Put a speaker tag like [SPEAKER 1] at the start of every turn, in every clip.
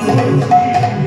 [SPEAKER 1] Thank you.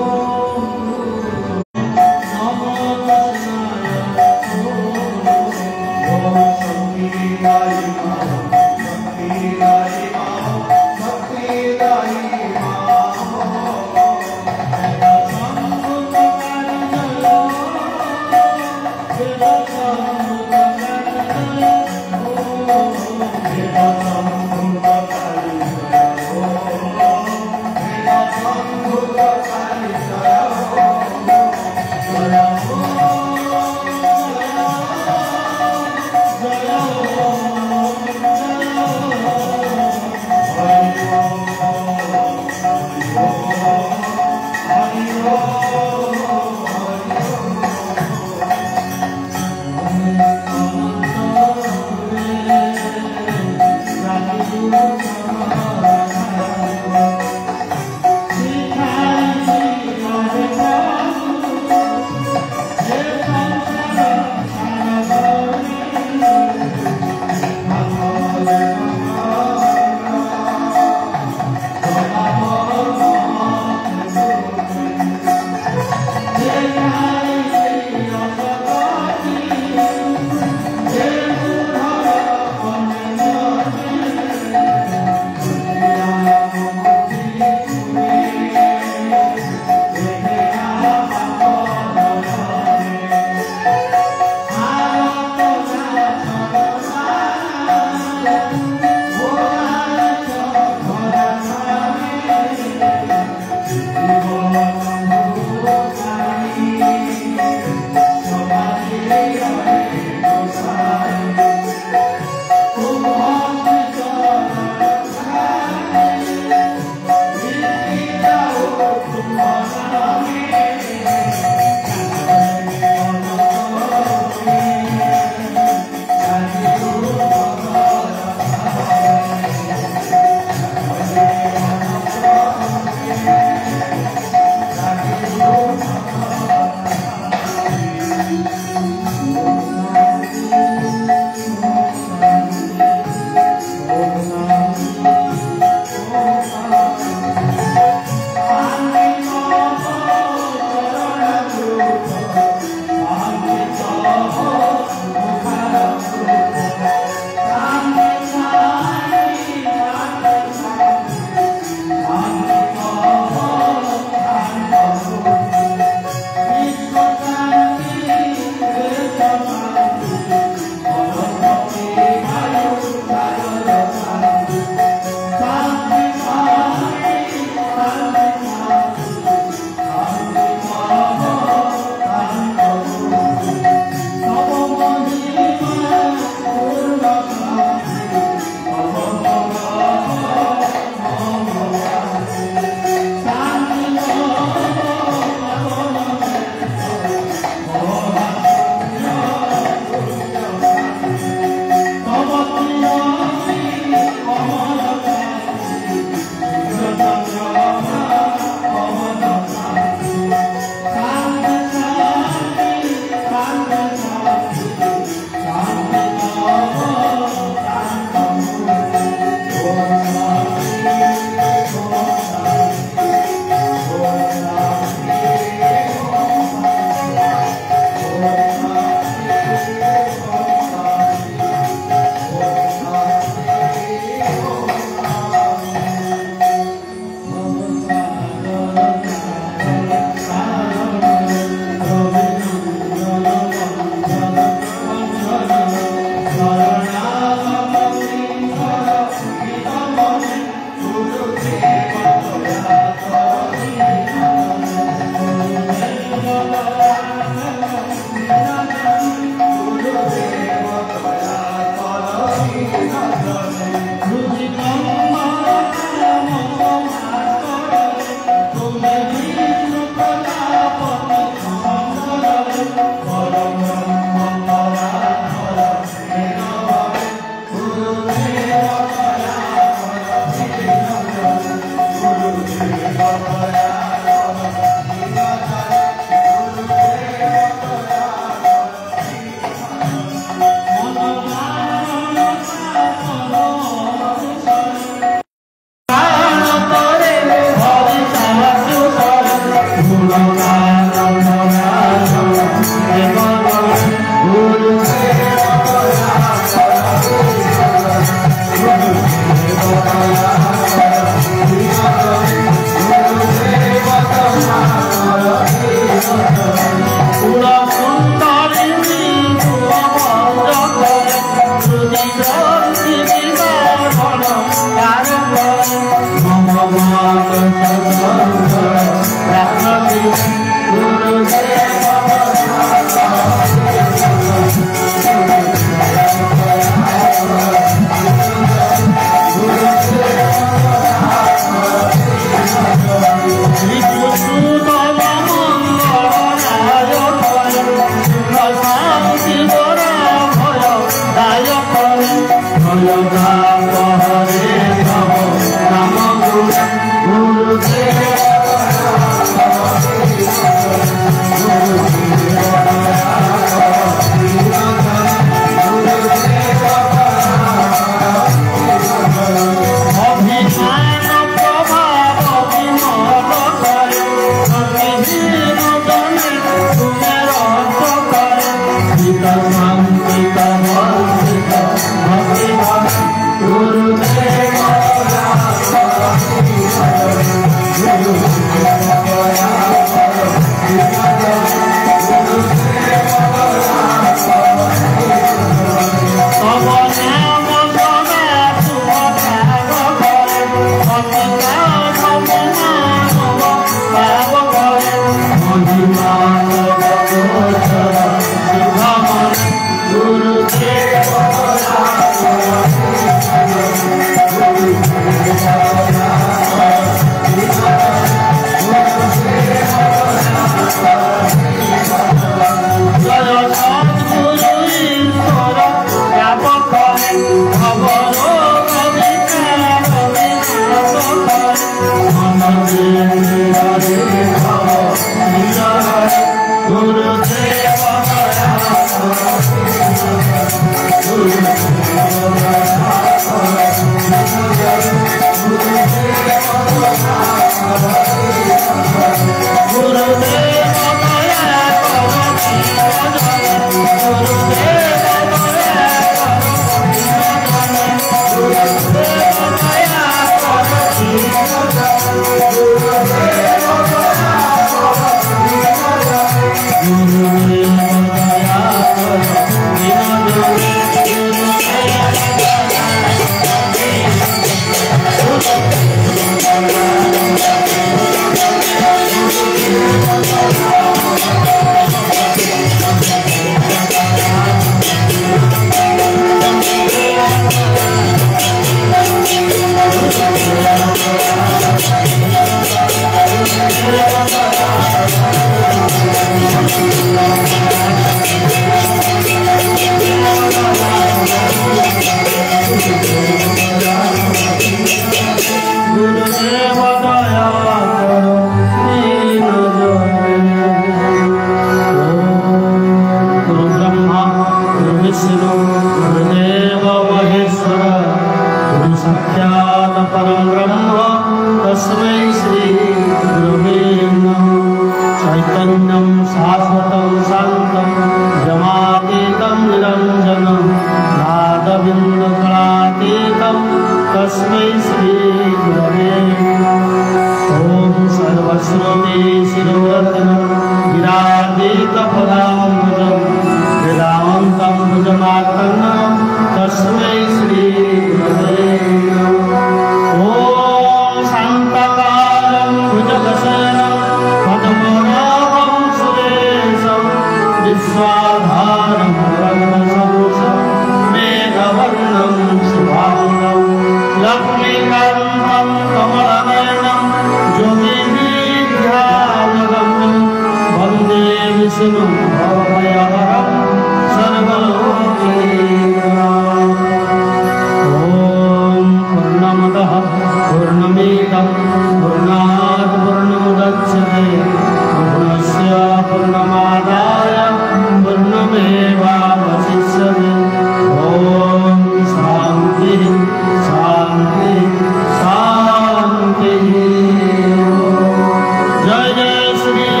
[SPEAKER 1] जय जय श्री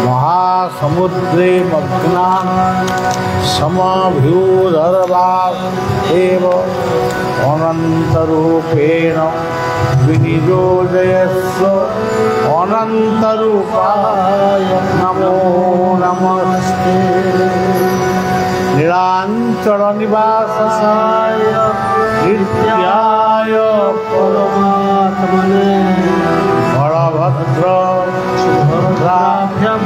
[SPEAKER 1] महासमुद्रे मग्नान् समभ्युदर्वाः अनन्तरूपेण विनियोजयस्व अनन्तरूपाय नमो नमस्ते। नीलांचल निवासाय नित्याय परमात्मने बलभद्र सुभद्राभ्यां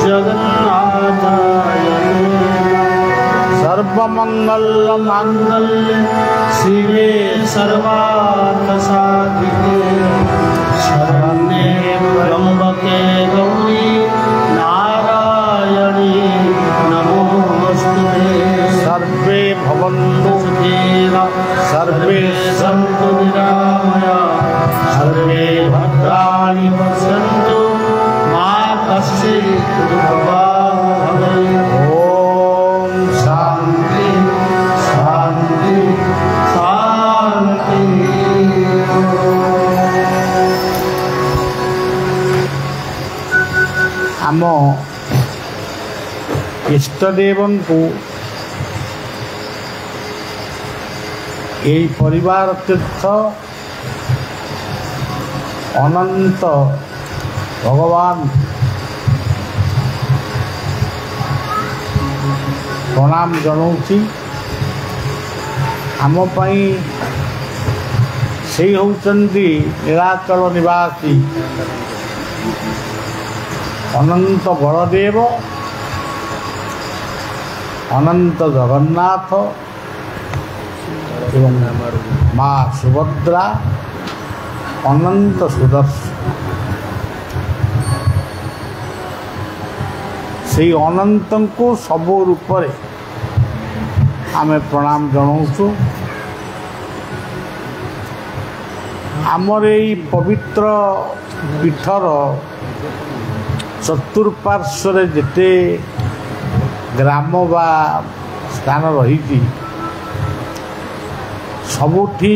[SPEAKER 1] जगन्नाथाय सर्वमंगल मांगल्ये शिवे सर्वार्थसाधिके शरण्ये त्र्यंबके गौरी नारायणी नमोस्तुते। सर्वे भवन्तु सुखिनः सर्वे सन्तु निरामयाः सर्वे भद्राणि पश्यन्तु मा कश्चित् दुःखभाग् भवेत्। ॐ शान्ति शान्ति शान्ति। आम इष्टदेव को यही परिवार तीर्थ अनंत भगवान प्रणाम जनाऊँगी। आम से होचंदी नीलाचल निवासी अनंत बलदेव अनंत जगन्नाथ एवं माँ सुभद्रा अनंत सुदर्शन से अनंत को सब रूप आम प्रणाम जनाऊँ। आमर यही पवित्र पीठर चतुर्पार्श्व जेते ग्राम बा स्थान रही सबुठी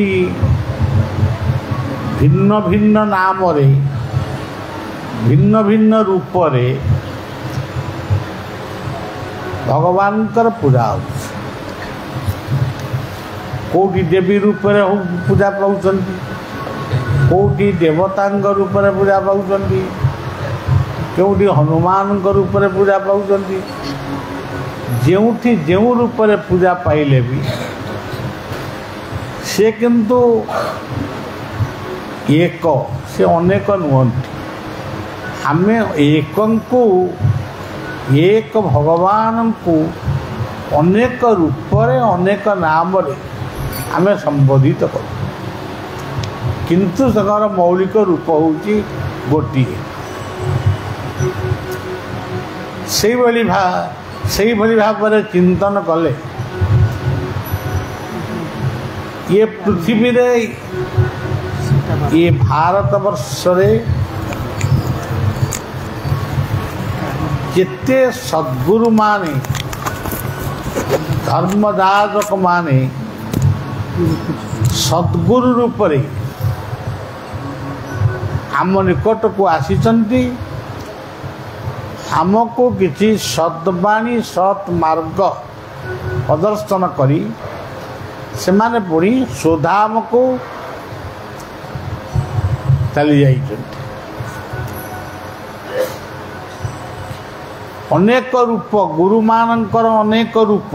[SPEAKER 1] भिन्न भिन्न नाम भिन्न भिन्न रूप भगवान पूजा हो। कोटी देवी रूप पूजा पाँच कोटी देवता रूप पूजा पाँच केउटी हनुमान रूप पूजा पाँच जेउठी जेउ रूप पूजा पाइले भी से किंतु एक से अनेक नुहति आम एक को एक भगवान को अनेक रूप अनेक नाम आम संबोधित कर किंतु सर मौलिक रूप हूँ गोटे से भाव चिंतन कले ये पृथ्वी रे ये भारत वर्ष जिते सद्गुरु माने धर्मदायक माने सद्गुरु रूप आम निकट को आसीचंती आमको किसी सद्वाणी सत् मार्ग प्रदर्शन करी से माने पुणी सुधाम को चली जाइए। अनेक रूप गुरु मानकर अनेक रूप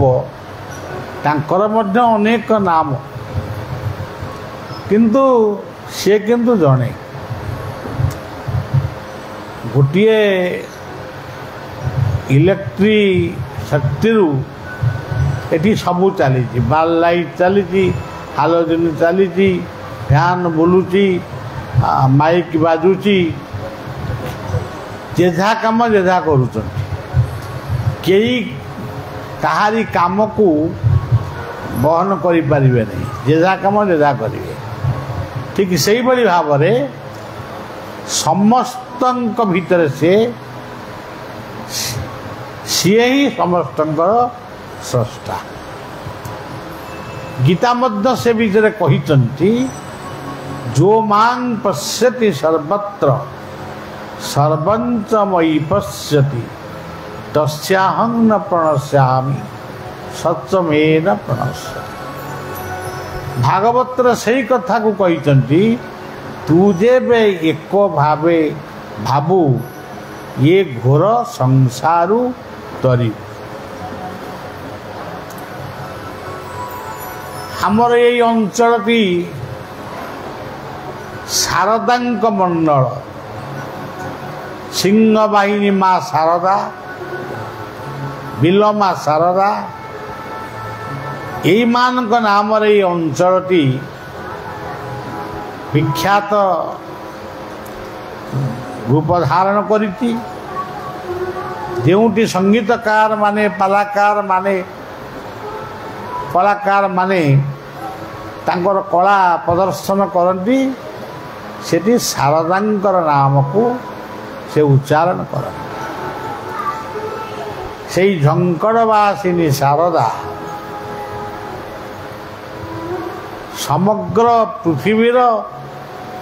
[SPEAKER 1] तांकर मध्य अनेक नाम किंतु से किंतु जणे गोटे इलेक्ट्री शक्ति एटी सबू चली बाल लाइट चली हालोजन चली फैन बुलूची माइक बाजुची जेझा काम जेझा करुँच कई कहारी काम को बहन करें नहीं जेझा काम जेझा करेंगे ठीक से भाव में समस्त भीतर सी ही समस्त स्रष्टा गीता मध्य से विषय कही जो मां पश्यति सर्वत्र सर्वंच मयि पश्यति तस्याहं न प्रणश्यामि सत्यमेन प्रणश्य। भागवतर से कथा को कहते तू जेबे एक भावे भाबू ये घोर संसारु तरी। आमर ये अंचलटी शारदांक मंडल सिंह बाहिनी माँ शारदा बिल माँ शारदा यही मान नाम ये अंचलटी विख्यात रूप धारण करिति। जोटी संगीतकार माने कलाकार माने तांकर कला प्रदर्शन करती सेठी शारदांकर नाम को से उच्चारण कर से झंकड़वासिनी शारदा समग्र पृथ्वीर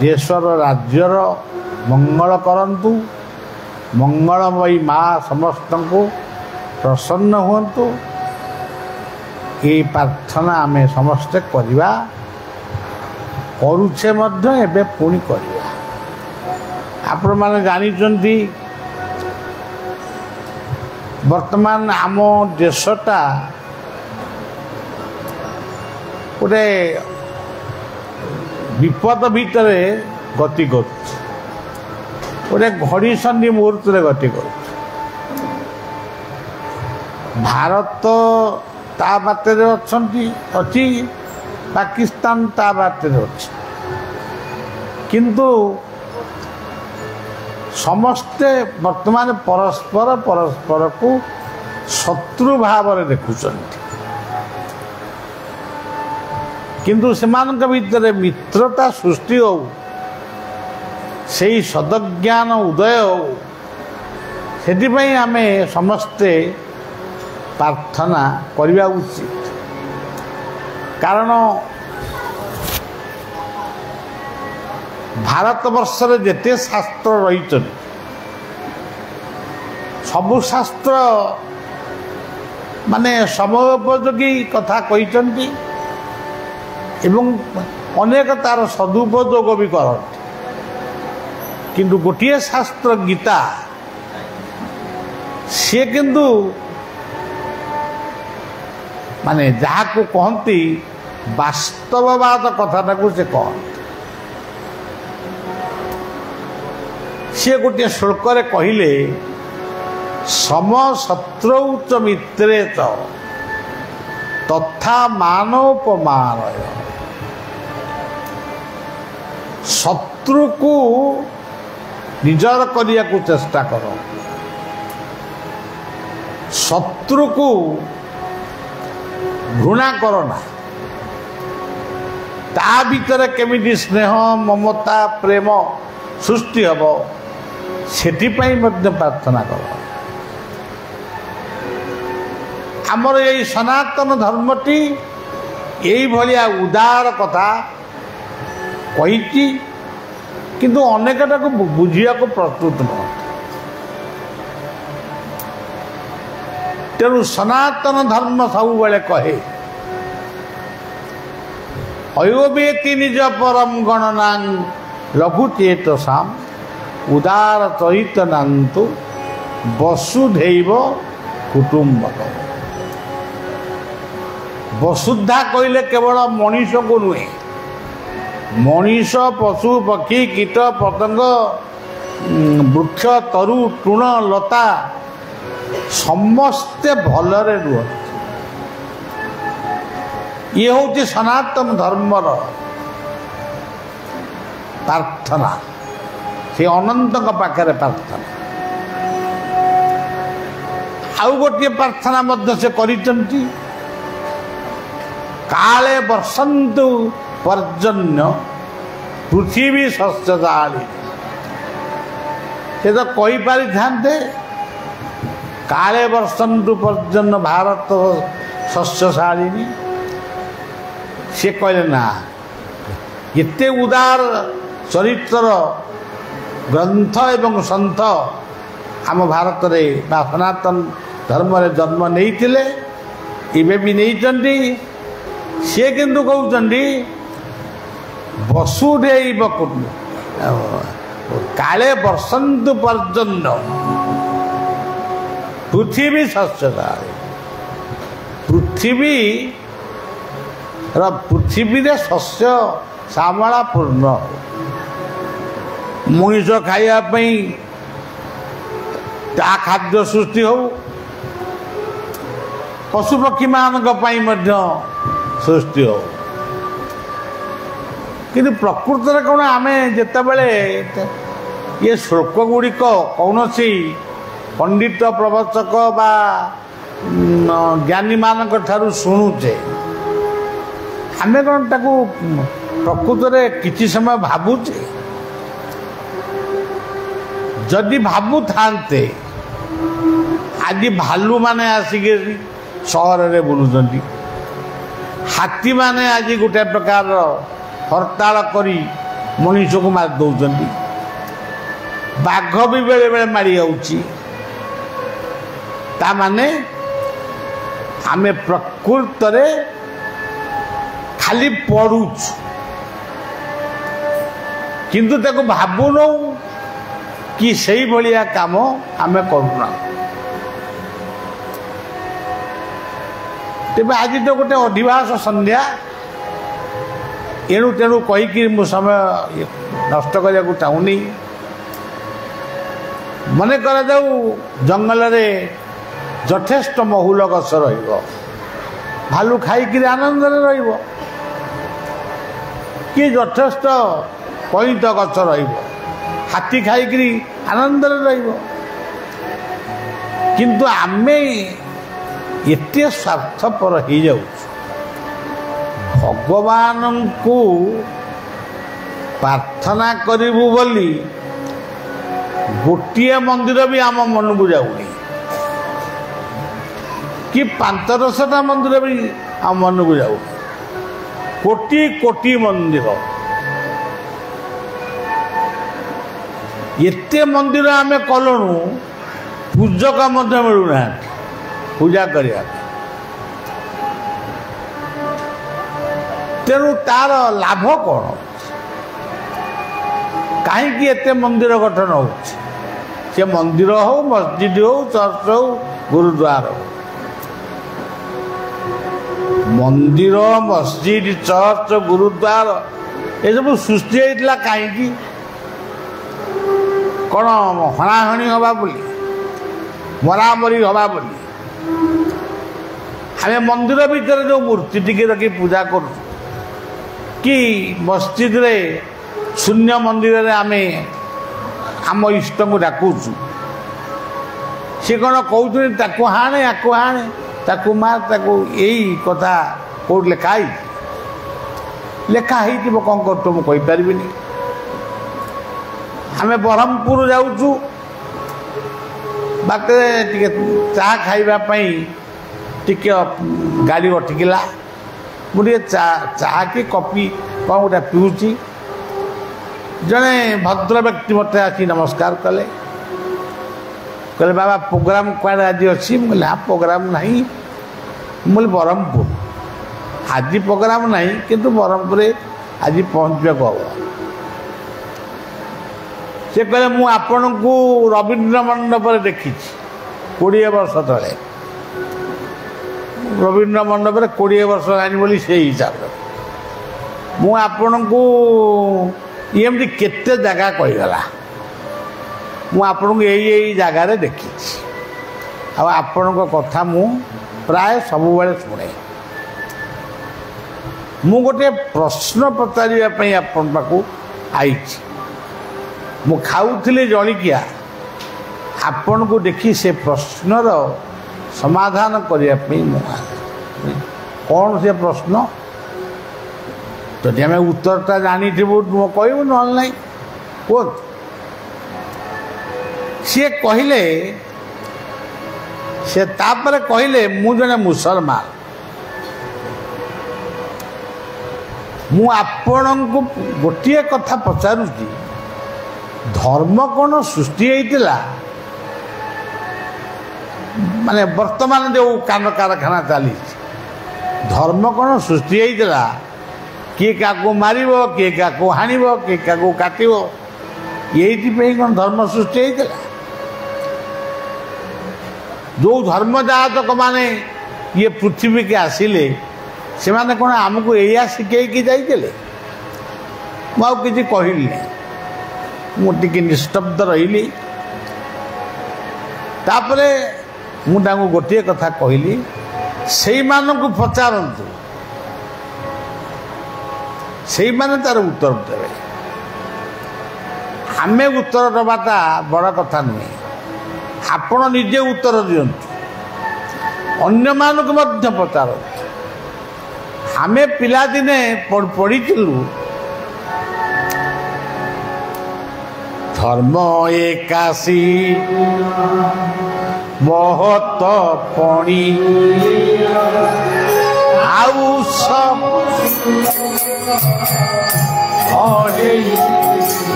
[SPEAKER 1] देशर राज्यर मंगल करंतु। मंगलमयी माँ समस्त को प्रसन्न हुंतु ये प्रार्थना आमे समस्ते करिवा करुछे मध्य एबे पुणी करिवा। आपण माने जानिचंती वर्तमान आम देशटा गोटे विपद भितर गति कर गोटे घड़ी संधि मुहूर्त गति कर। भारत ता बाटर अच्छी पाकिस्तान ता बाटर अच्छी किंतु समस्ते वर्तमान परस्पर को शत्रु भाव देखुंट किंतु सेमानक भितर मित्रता सृष्टि हो से सदज्ञान उदय हो से आमे समस्ते प्रार्थना करवा उचित। कारण भारत वर्ष रे जेते शास्त्र रही सबु शास्त्र माने समयोपयोगी कथा कहते एवं अनेक तार सदुपयोग भी करते किंतु गोटे शास्त्र गीता सी किंतु माने जहाँ को कहती वास्तववाद कथाटा को से कहते सी गोटे श्लोक कहले सम शत्रौ च मित्रे च तथा मानोपमानय। शत्रु को निजर करिया को चेष्टा करो शत्रु को घृणा करो ना ता भीतर केमिति स्नेह ममता प्रेम सृष्टि हबो सेटिपाई मध्य प्रार्थना करो। आमर यही सनातन धर्मटी यही भलिया उदार कथा कही किंतु अनेकटा को बुझिया को प्रस्तुत न। तेणु सनातन धर्म सब बेले कहे अयोवेति निज परम गणना लघु चेतसाम उदार चैतनान्तु वसुधैव कुटुम्बकम्। वसुधा कहले केवल मनीष को नुहे मनीष पशु पक्षी कीट पतंग वृक्ष तरु तृण लता समस्ते भलरे रुह। ये हूँ सनातन धर्मर प्रार्थना से अनंत पाखे प्रार्थना। आउ गोटे प्रार्थना मध्य से करिसेंती काले वर्षन्तु पर्जन्य पृथ्वी शस्यशाली। से तो कही पारि थांते काले वर्षन्तु पर्जन्य भारत शस्यशालिनी। से कहले ना एते उदार चरित्र ग्रंथ एवं सन्थ आम भारत में बा सनातन धर्म जन्म नहीं इवे भी नहीं सी किंतु कहते वसुधैव काले वर्षंतु पर्जन्य पृथ्वी शस्यता पृथ्वी शस्य श्यामला पूर्ण मनीष खाइबापी ता खाद्य सृष्टि हो पशुपक्षी मान सृष्टि हो किंतु प्रकृत में कौन आम जितेबले ये श्लोक गुड़िक कौन सी पंडित प्रवचक बा ज्ञानी मान शुणुचे आम कौन ताकू प्रकृत में किसी समय भावुचे जदि भावु थांते आज भालू माने आसिक सहर में बुलुंट हाथी माने आज गोटे प्रकार हड़ताल करी मनीष को मार दौरान बाघ भी बेले बेले मारी माने आमे प्रकृत रे खाली पढ़ुच किंतु ताको भावुन कि सही भलिया काम आमे करूना तेज आज तो गोटे अधिवास संध्या एणु तेणु कहीकि मु समय नष्ट करने को चाहूनी मन कर जंगल रे यथेष्ट महुल गछ भालू खाई आनंद कि यथेष्ट कईत गछ हाथी खाई आनंद किंतु आमे एते स्वार्थपर हो जाऊ भगवान को प्रार्थना करिबु बोली गोटे मंदिर भी आम मन को जाऊनी कि 5-10टा मंदिर भी आम मन को जाऊ कोटी कोटी मंदिर एते मंदिर आमे कलुणु पूजक मिलूना पूजा करने तेणु तार लाभ कौन कहीं एते मंदिर गठन हो मंदिर हो मस्जिद हो चर्च हो गुरुद्वार हो मंदिर मस्जिद चर्च गुरुद्वार ये सब सृष्टि होता कहीं कौन हणाहणी हवा बोली मरामरी हवा बोली आम मंदिर भीतर जो मूर्ति टिके रखी पूजा कर कि मस्जिद रे शून्य मंदिर रे आमे आम इष्ट को डाकुचु सी कौन कहते हाणे याकू हाणे ताकू मार ताकू यही कथा कौट लेखाई कौन कर मुझे पारि आम ब्रह्मपुर जाऊँ बाटे टे चा खाइबापी टिके गाड़ी अटकिला मुझे चा कि कॉफी कौन गोटा पीऊँची जड़े भद्र व्यक्ति मत आसी नमस्कार कले कहले बाबा प्रोग्राम कौन आज अच्छी मुझे हाँ प्रोग्राम नहीं मुझे ब्रह्मपुर आज प्रोग्राम नहीं किंतु ब्रह्मपुर आज पहुँचा हम से कहले मु आपण को रवींद्र मंडप देखी 20 वर्ष तले रवींद्र मंडप 20 वर्ष जानी बोली से हिसाब से मु आपण को एमती केते जगह कहीगला मु आपण को यही जगार देखी आपण कथा मु प्राय सब शुणे मु गोटे प्रश्न पचारे आपण पाखु आई मु खाऊली जलिकिया आपण को देखी से प्रश्नर समाधान करने कौन से प्रश्न जदि आम उत्तरटा जानी कहू ना कह सी कहले से तापर कहले मु जने मुसलमान मु आपण को गोटे कथा पचारुची धर्म कौन सृष्टि होता माने वर्तमान जो कान कारखाना चली धर्म कौन सृष्टि होता किए क्या मार किए क्या हाण किए क्या काट ये कौन धर्म सृष्टि होता जो धर्म जातक माने ये पृथ्वी के आसिले से माने कौन आमको या शिखेकी जाइए मुझे कहली मुझे निस्तब्ध रही तापरे मुझे गोटे कथा कहली से मानू पचारतु से माने तार उत्तर देवे आमे उत्तर दबाटा बड़ कथा नुहे आपण निजे उत्तर दिंतु अन्य मानक मध्य पचारतु आमे पिलादिने पढ़ीलु धर्म एकाशी बहुत पणी आउ सब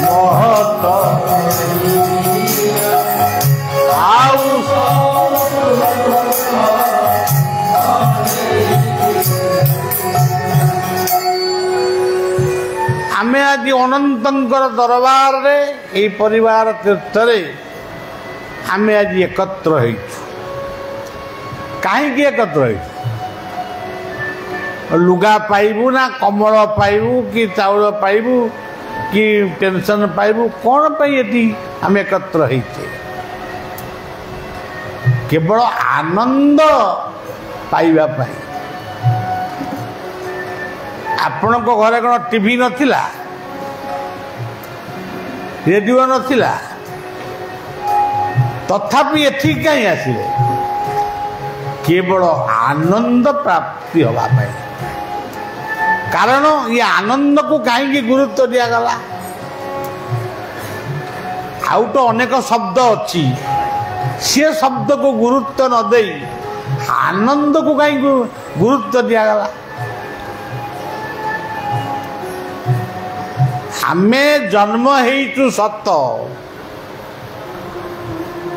[SPEAKER 1] बहुत आउ आमे आज अनंतर दरबार रे ये परिवार तीर्थ आमे आज एकत्र कहीं एकत्र लुगा पाइबू ना कमल पाइबू कि चाउल पाइबू कि पेंशन पाइबू कौन ये आम एकत्र होते केवल आनंद पाइबा पाई आपण को घरे कौन टीवी नथिला रेडियो नथिला तथापि एठी कहीं आसिले केवल आनंद प्राप्ति हवा पाई कारण ये आनंद को कहीं गुरुत्व दिगला आउ तो अनेक शब्द अच्छी सी शब्द को गुरुत्व न दे आनंद को कहीं गुरुत्व दिगला आमे जन्म हेतु सत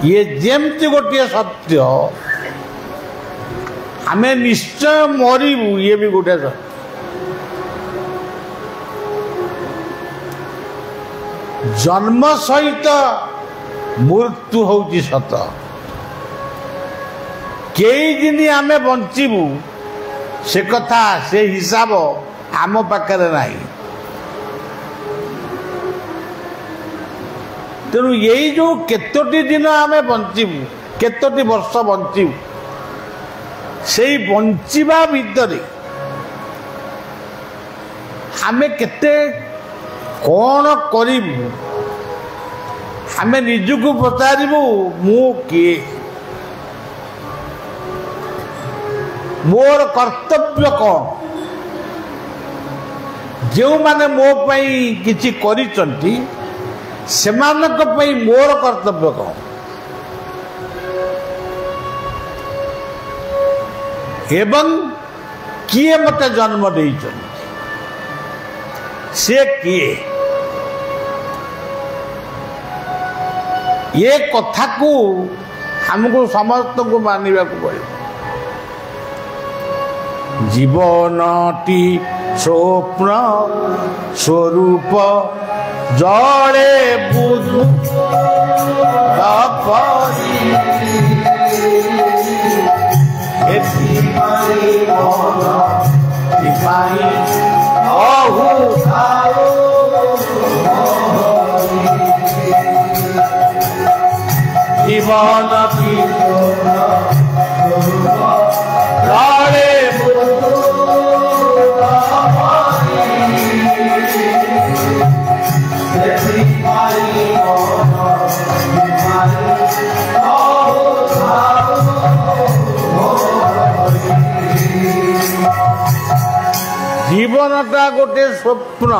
[SPEAKER 1] ये जेमती गोटे सत्य आमे निश्चय मरबू ये भी गोटे सत्य जन्म सहित मृत्यु होची सत कई दिन आमे बंचबू से कथा से हिसाब आम पाखे नहीं तेणु यही जो केतोटी दिन आमे बंचबू केतोटी वर्ष बंचबू से बंचिबा भितर आमे केते कौन करिबू आमे निजको पचारिबू मु किए मोर कर्तव्य कौन जो माने मो पई किछि करिसंती सेमानक पई मोर कर्तव्य कौन एवं किए मते जन्म देइछन से किए ये कथा को हमको समस्त को मानिबा को पड़े जीवनटी स्वप्न स्वरूप जड़े बुझु जीवन की जीवनटा गोटे स्वप्न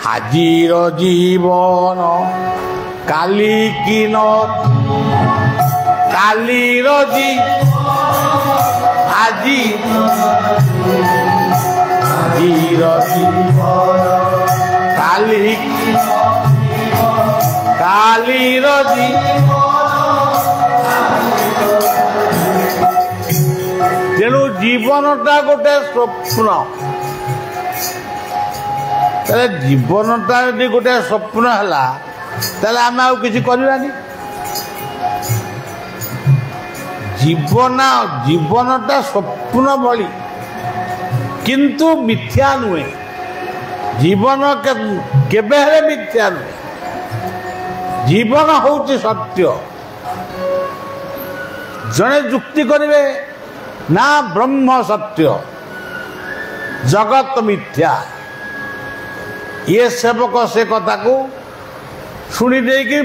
[SPEAKER 1] हाजीर जीवन काली की न कालीर जीवन আজি କାଲି କାଲିର ତେଣୁ ଜୀବନଟା ଗୋଟେ ସ୍ୱପ୍ନ। ତାହେଲେ ଜୀବନଟା ଯଦି ଗୋଟେ ସ୍ୱପ୍ନ ହେଲା ତାହେଲେ ଆମେ ଆଉ କିଛି କରିବାନି। ଜୀବନଟା ସ୍ୱପ୍ନ ଭଳି କିନ୍ତୁ ମିଥ୍ୟା ନୁହେଁ। ଜୀବନ କେବେ ହେଲେ ମିଥ୍ୟା ନୁହେଁ। ଜୀବନ ହେଉଛି ସତ୍ୟ। ଜଣେ ଯୁକ୍ତି କରିବେ ନା ବ୍ରହ୍ମ ସତ୍ୟ ଜଗତ ମିଥ୍ୟା। ଇଏ ସେବକ ସେ କଥାକୁ ଶୁଣି ଦେଇକି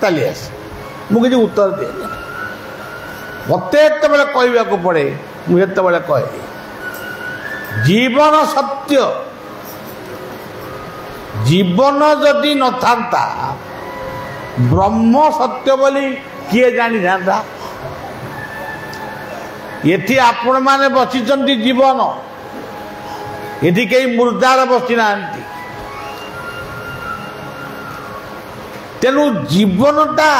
[SPEAKER 1] ଚାଲି ଆସେ। ମୁଁ କିଛି ଉତ୍ତର ଦିଏନି। ମୋତେ ଯେତେବେଳେ କହିବାକୁ ପଡ଼େ ମୁଁ ଯେତେବେଳେ କହେ ଜୀବନ ସତ୍ୟ। ଜୀବନ ଯଦି ନଥାନ୍ତା ବ୍ରହ୍ମ ସତ୍ୟ ବୋଲି କିଏ ଜାଣିଥାନ୍ତା? ଏଠି ଆପଣମାନେ ବସିଛନ୍ତି ଜୀବନ, ଏଠି କେହି ମୁର୍ଦାର ବସିନାହାନ୍ତି। ତେଣୁ ଜୀବନଟା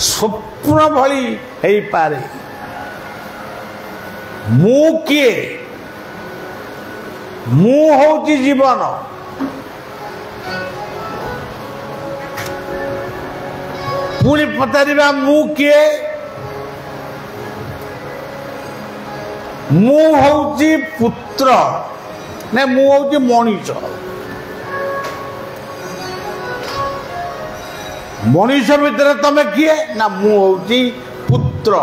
[SPEAKER 1] ସ୍ୱପ୍ନ ଭଳି ହେଇପାରେ। ମୁଁ କିଏ? ମୁଁ ହେଉଛି ଜୀବନ। ପୁଣି ପଚାରିବା ମୁଁ କିଏ? ମୁଁ ହେଉଛି ପୁତ୍ର, ନା ମୁଁ ହେଉଛି ମଣିଷ। ମଣିଷ ଭିତରେ ତମେ କିଏ? ନା ମୁଁ ହେଉଛି ପୁତ୍ର।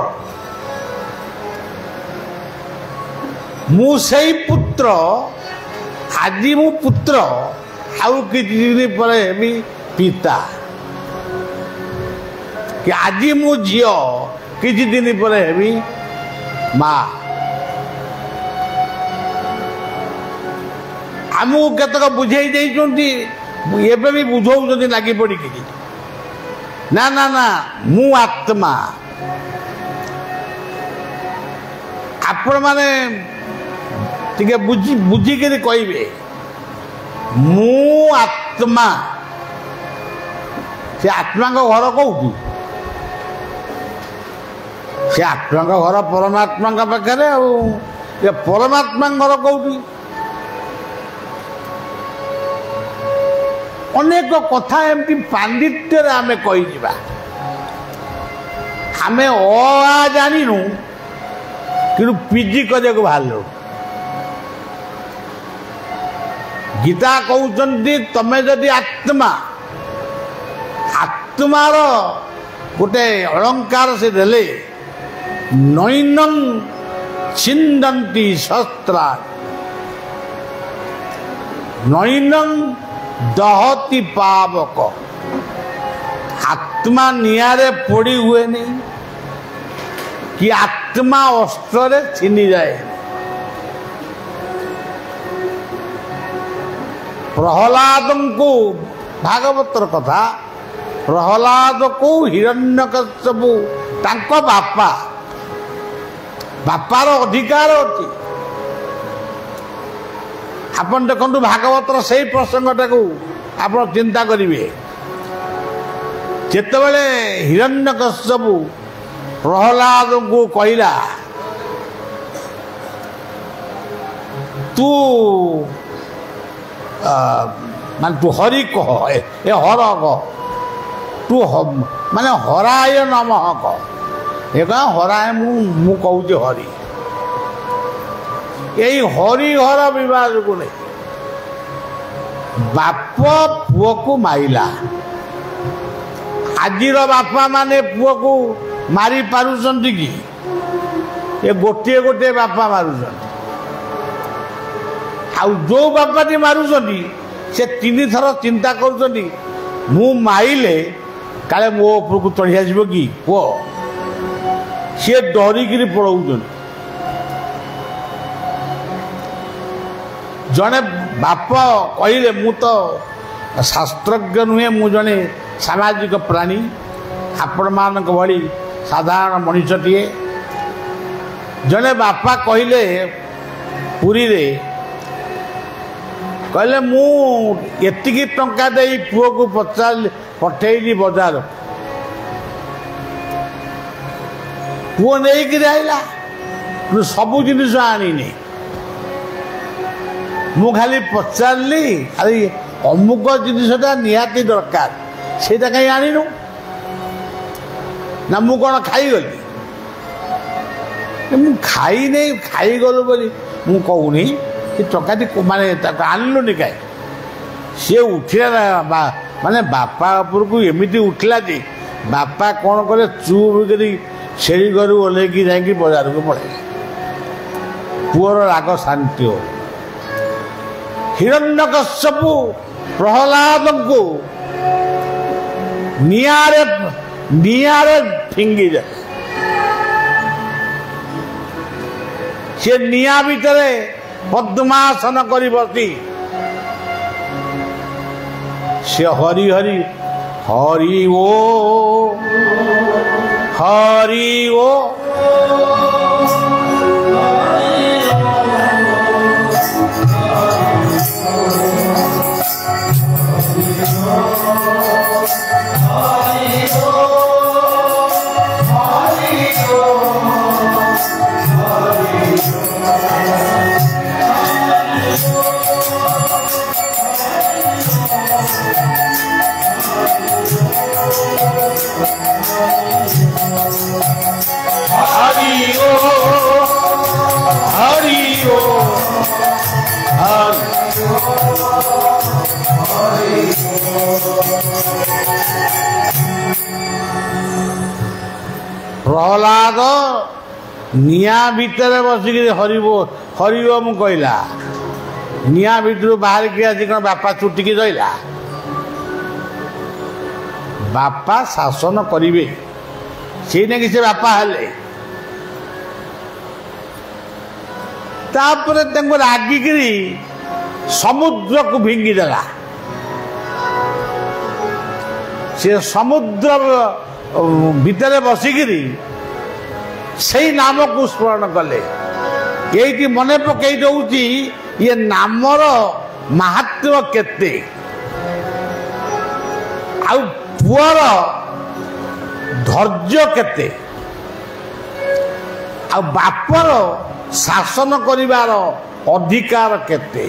[SPEAKER 1] ମୁଁ ସେଇ ପୁତ୍ର। ଆଜି ମୁଁ ପୁତ୍ର, ଆଉ କିଛି ଦିନ ପରେ ହେବି ପିତା। କି ଆଜି ମୁଁ ଝିଅ, କିଛି ଦିନ ପରେ ହେବି ମା। ଆମକୁ କେତେକ ବୁଝେଇ ଦେଇଛନ୍ତି, ଏବେ ବି ବୁଝଉଛନ୍ତି ଲାଗି ପଡ଼ିକିରି। ନା ନା ନା, ମୁଁ ଆତ୍ମା। ଆପଣମାନେ ଟିକେ ବୁଝିକିରି କହିବେ ମୁଁ ଆତ୍ମା। ସେ ଆତ୍ମାଙ୍କ ଘର କୋଉଠି? ସେ ଆତ୍ମାଙ୍କ ଘର ପରମାତ୍ମାଙ୍କ ପାଖରେ। ଆଉ ଏ ପରମାତ୍ମାଙ୍କ ଘର କୋଉଠି? ଅନେକ କଥା ଏମିତି ପାଣ୍ଡିତ୍ୟରେ ଆମେ କହିଯିବା। ଆମେ ଆ ଜାଣିନୁ କିନ୍ତୁ ପିଜି କରିବାକୁ ବାହାରିଲୁ। ଗୀତା କହୁଛନ୍ତି ତମେ ଯଦି ଆତ୍ମା, ଆତ୍ମାର ଗୋଟେ ଅଳଙ୍କାର ସେ ଦେଲେ ନୈନଂ ଛିନ୍ଦନ୍ତି ଶସ୍ତ୍ରା ନୈନଂ ଦହତି ପାବକ। ଆତ୍ମା ନିଆଁରେ ପୋଡ଼ି ହୁଏନି କି ଆତ୍ମା ଅସ୍ତ୍ରରେ ଛିନିଯାଏ। ପ୍ରହ୍ଲାଦଙ୍କୁ, ଭାଗବତର କଥା, ପ୍ରହ୍ଲାଦକୁ ହିରଣ୍ୟକଶ୍ୟପ ତାଙ୍କ ବାପାର ଅଧିକାର ଅଛି। ଆପଣ ଦେଖନ୍ତୁ ଭାଗବତର ସେଇ ପ୍ରସଙ୍ଗଟାକୁ ଆପଣ ଚିନ୍ତା କରିବେ। ଯେତେବେଳେ ହିରଣ୍ୟକଶ୍ୟପ ପ୍ରହ୍ଲାଦଙ୍କୁ କହିଲା ତୁ ମାନେ ତୁ ହରି କହ, ଏ ହର କହ, ତୁ ମାନେ ହରାୟ ନମଃ କହ। ଏ କହ ହରାୟ, ମୁଁ କହୁଛି ହରି। ଏଇ ହରିହର ବିବାଦକୁ ନେଇ ବାପ ପୁଅକୁ ମାଇଲା। ଆଜିର ବାପା ମାନେ ପୁଅକୁ ମାରି ପାରୁଛନ୍ତି କି? ଏ ଗୋଟିଏ ଗୋଟିଏ ବାପା ମାରୁଛନ୍ତି। ଆଉ ଯୋଉ ବାପାଟି ମାରୁଛନ୍ତି ସେ 3 ଥର ଚିନ୍ତା କରୁଛନ୍ତି ମୁଁ ମାଇଲେ କାଳେ ମୋ ଉପରକୁ ଚଢ଼ି ଆସିବ କି ପୁଅ। ସିଏ ଡରିକିରି ପଳଉଛନ୍ତି। ଜଣେ ବାପ କହିଲେ ମୁଁ ତ ଶାସ୍ତ୍ରଜ୍ଞ ନୁହେଁ, ମୁଁ ଜଣେ ସାମାଜିକ ପ୍ରାଣୀ, ଆପଣମାନଙ୍କ ଭଳି ସାଧାରଣ ମଣିଷଟିଏ। जड़े बापा कहले पुरी रे कहले मु एतिकी टंका दे पुओ को पठेली बजार पुओ नहीं कि आइला सबू जिनिस आनी मु खाली पचारि खाली अमुक जिनसा निहाती दरकार से कहीं आनीनु ना मु कौन खाईगली मु खाई नहीं खाईगलु बोली मु कहूनी कि टंकाटी माने आनलुनि कहीं सी उठिला माने बापा उपरकू एमती उठला जे बापा कौन कले चुप करी छेड़ी घर ओह्लैकी जाकि बजार को पड़े पुअर राग शांति हो हिरण्यकश्यपु प्रहलाद को नियारे फिंगी जाए से निया भितर पद्मासन करी बसी से हरि हरि हरि ओ प्रहलाद निया भितर बसिक हरिव मु कहला निया भितर बाहर के आज कौन बापा चुटिकी रहा बापा शासन करेंगे से ना कि से बापा हेले तापर रागिकी समुद्र को भिंगीदेला से समुद्र भितर बसिकी से नाम को स्मरण कले ये मन पकई दौची ये नामर महात्म्य केते आउ पुअर धैर्य केते आ बापर शासन करिवार अधिकार केते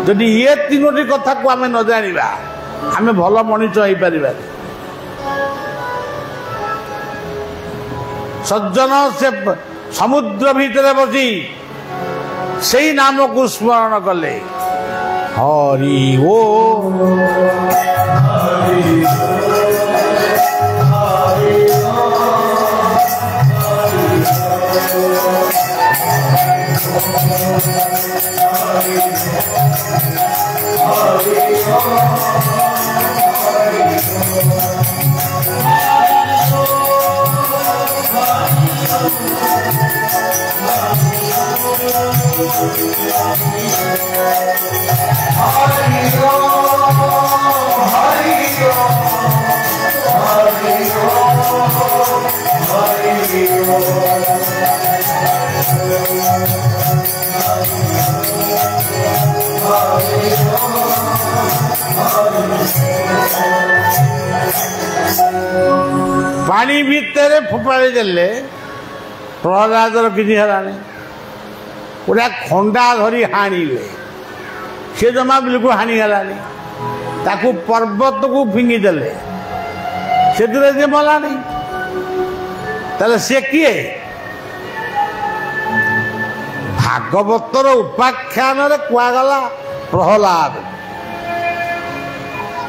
[SPEAKER 1] जदि ये तीनोटी कथा को आमे न जानिबा आमे भल मनीष हो पारिबा सज्जन से समुद्र भितर बसी से नाम को स्मरण कले हरि ओ पानी भितर फोपाड़ी देले प्रहलादर किसी हलानी पूरा खंडा धरी हाणिले से जमा बिल्कुल हाणीगलानी ताकू पर्वत को फिंगी देले से मलानी ताले से किए भागवतर उपाख्यान कुआगला प्रहलाद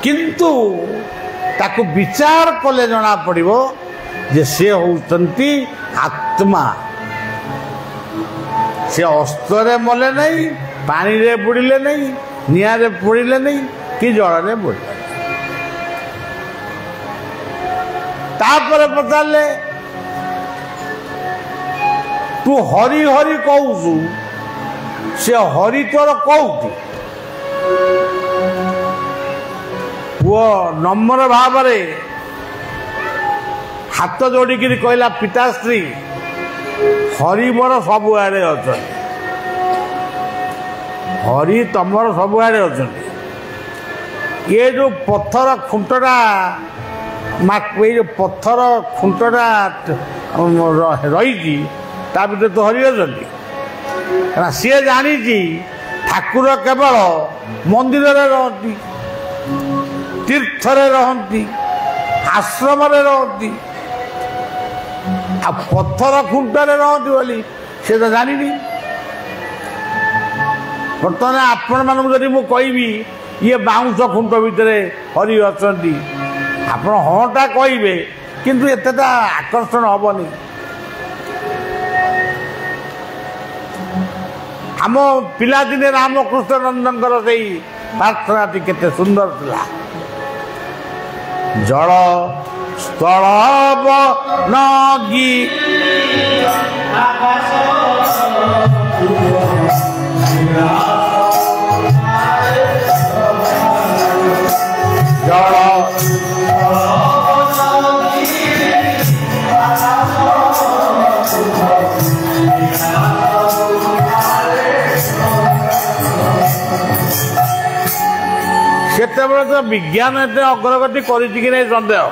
[SPEAKER 1] किंतु ताकू विचार कले जना पड़िबो जे से होउतंती आत्मा से अस्त्रे मले नहीं पानी रे बुड़िले नहीं निया रे बुड़िले नहीं कि जल रे बुड़िले तापर पचारे तू हरि हरि कहू से हरि तोर कौटी पुओ नम्र भाव हाथ जोड़िकी कहला पिताश्री हरि मोर सबुआड़े अच्छा हरि तमर सबुआड़े अच्छा ये जो पत्थर खुंटटा जो पत्थर खुंटटा रही ता भीतर तो हरि अच्छा सी जानी ठाकुर केवल मंदिर रहती तीर्थर रहती आश्रम रहती आ पत्थर खुंटर रहती बोली से तो जानी बर्तमान आपण मानक जदि मु कहबी ये बाउंश खुंट भितर हरि अच्छा आप हाँ कहे किंतु एतेटा आकर्षण हेनी आम पिलादिने रामकृष्ण नंदनकर से प्रार्थना केते सुंदर थिला जल स्थल नगी जल केतबेले तो विज्ञान एते अग्रगति करिछि कि नहीं सन्देह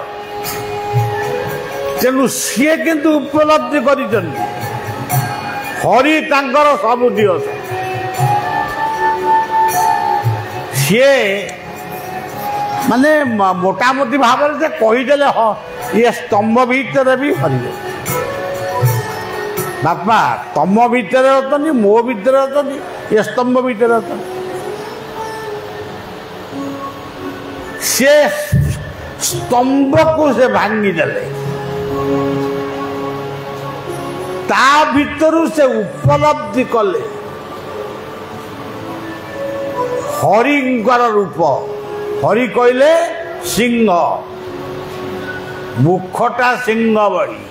[SPEAKER 1] तेणु सी किंतु उपलब्धि कर हरि तांकर सबुद्धि सी माने मोटामोटी भाव से कहीदे हाँ ये स्तंभ भितर भी हरि बापा तम भितर अच्छा मो भितर अच्छा ये स्तंभ भितर अच्छा से स्तंभ को से भांगी देले ता भितरु से उपलब्धि कले हरिंकर रूप हरि कहले सिंह मुखटा सिंह बड़ी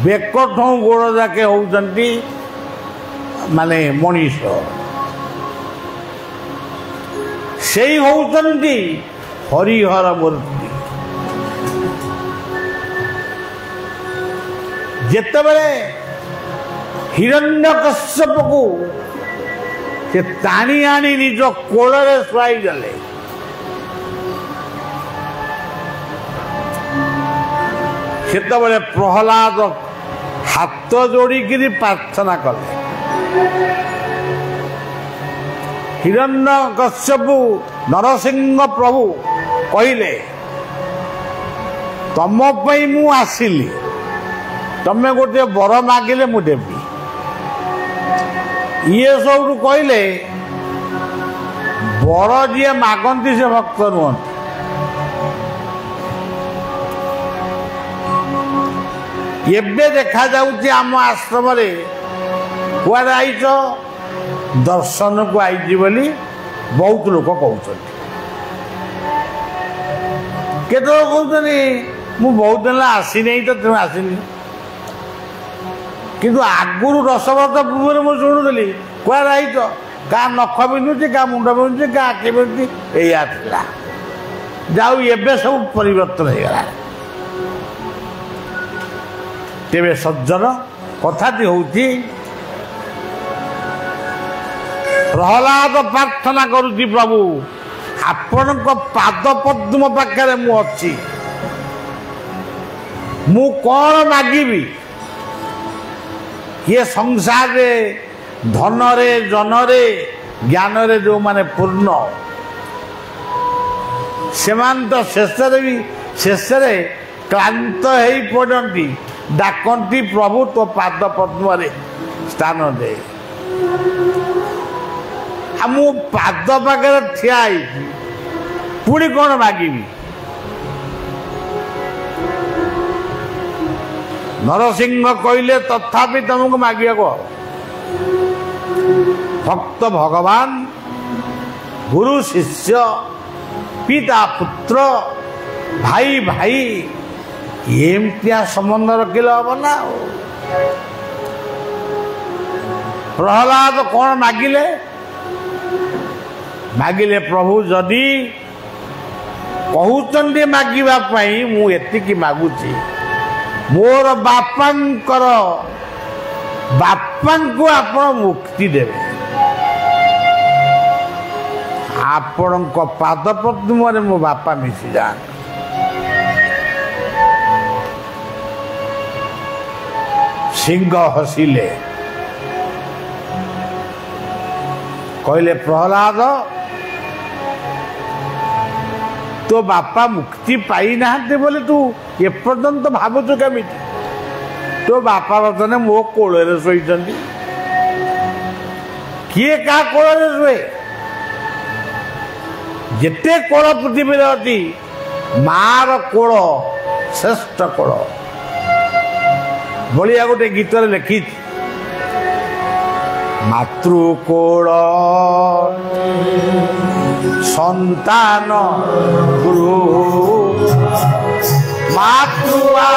[SPEAKER 1] बेकठों गोड़ जाके होउचंती माने मनीष से होउचंती हरिहर मूर्ति जेतेबेले हिरण्यकश्यप को से टाणी आनी निज कोल शुआई देले सेतेबेले प्रहलाद हाथ जोड़िकी प्रार्थना कले हिरण्यकश्यपु नरसिंह प्रभु कहले तम पई मु आसिली तमे गोटे वर मागिले मु देवी ये सब कहले वर जी मागंती से भक्त नुहत एबे देखा जाउची आम आश्रम रे कुआडे आइछ दर्शन को आई बोली बहुत लोक कहते केत कहते मु बहुत दिन आसी नहीं तो तुम आसनी किंतु आगुरी 10 वर्ष पूर्व मुझे शुणुली कुआडे आइछ क्या नख बिंधुची क्या मुंड बिंधुची क्या आखि बिंधुची या जाऊ एबे सब परिवर्तन हो गला तेरे सज्जन कथाटी होउची प्रहलाद प्रार्थना करुची प्रभु आपण पाद पद्म पाखे मु अच्छी मु कौन मागिबी ये संसार रे धन रे जन रे ज्ञान रे जो माने पूर्ण सेमान तो शेष रे क्लांत हो पड़ती डाकती प्रभु तो पाद पद्म रे स्थान दे मु पाद पाखे ठिया पुणी कौन मागिबी नरसिंह कहले तथापि तुमको मागिया को भक्त भगवान गुरु शिष्य पिता पुत्र भाई भाई एमतिया संबंध रखिले हम ना प्रहलाद कौन मागिले मागिले प्रभु जदि कहते मागिबा मु एतिकी मागुची मोर बापांकर बापांको आपण मुक्ति देवे आपण पाद पद्म मो बापा मिसी जान सिंह हसिले कहले प्रहलाद तो बापा मुक्ति पाई ना बोले तू एपर्यंत भावुचु केमी तो बापा बर्तने मो कोल शोई किए क्या कोल शुए जिते कोल पृथ्वी अच्छी मार कोल श्रेष्ठ कोल भलिया गोटे गीत लिखी मातृकोल संतान गुरु मातृआ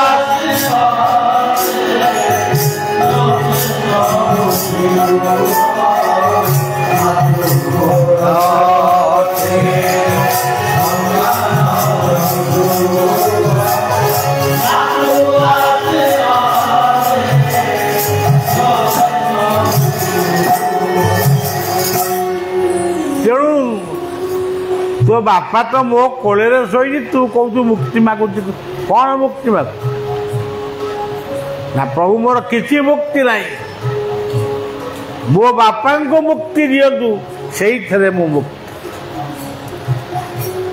[SPEAKER 1] तो बापा तो मो कोल शोई तू कौन मुक्ति मागुच कौन मुक्ति माग ना प्रभु मोर किसी मुक्ति नहीं मो बापा को मुक्ति दियंतु से मुक्ति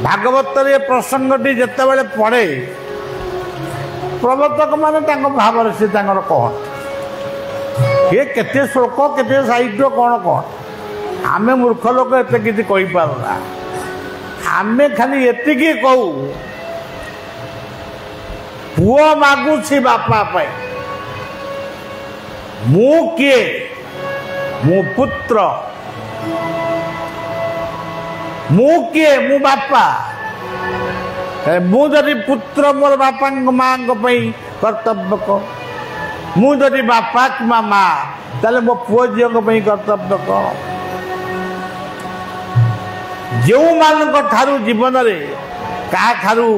[SPEAKER 1] भागवत ये प्रसंगटी जिते बड़े पढ़े प्रवर्तक माने भाव से कौन ये केते श्लोक केते साहित्य कौन कौन आमे मूर्ख लोक एत किसी कही पारुना आमे खाली एतिकी कहू पुओ मागुछि बापा पाई मु किए मु पुत्र मु किए मु बापा मु जदि पुत्र मोर बापा माँ कर्तव्य को मु जदि बापा कि माँ ताले मो पुओ झील कर्तव्य कौन जो मान ठारू जीवन रे का ठारू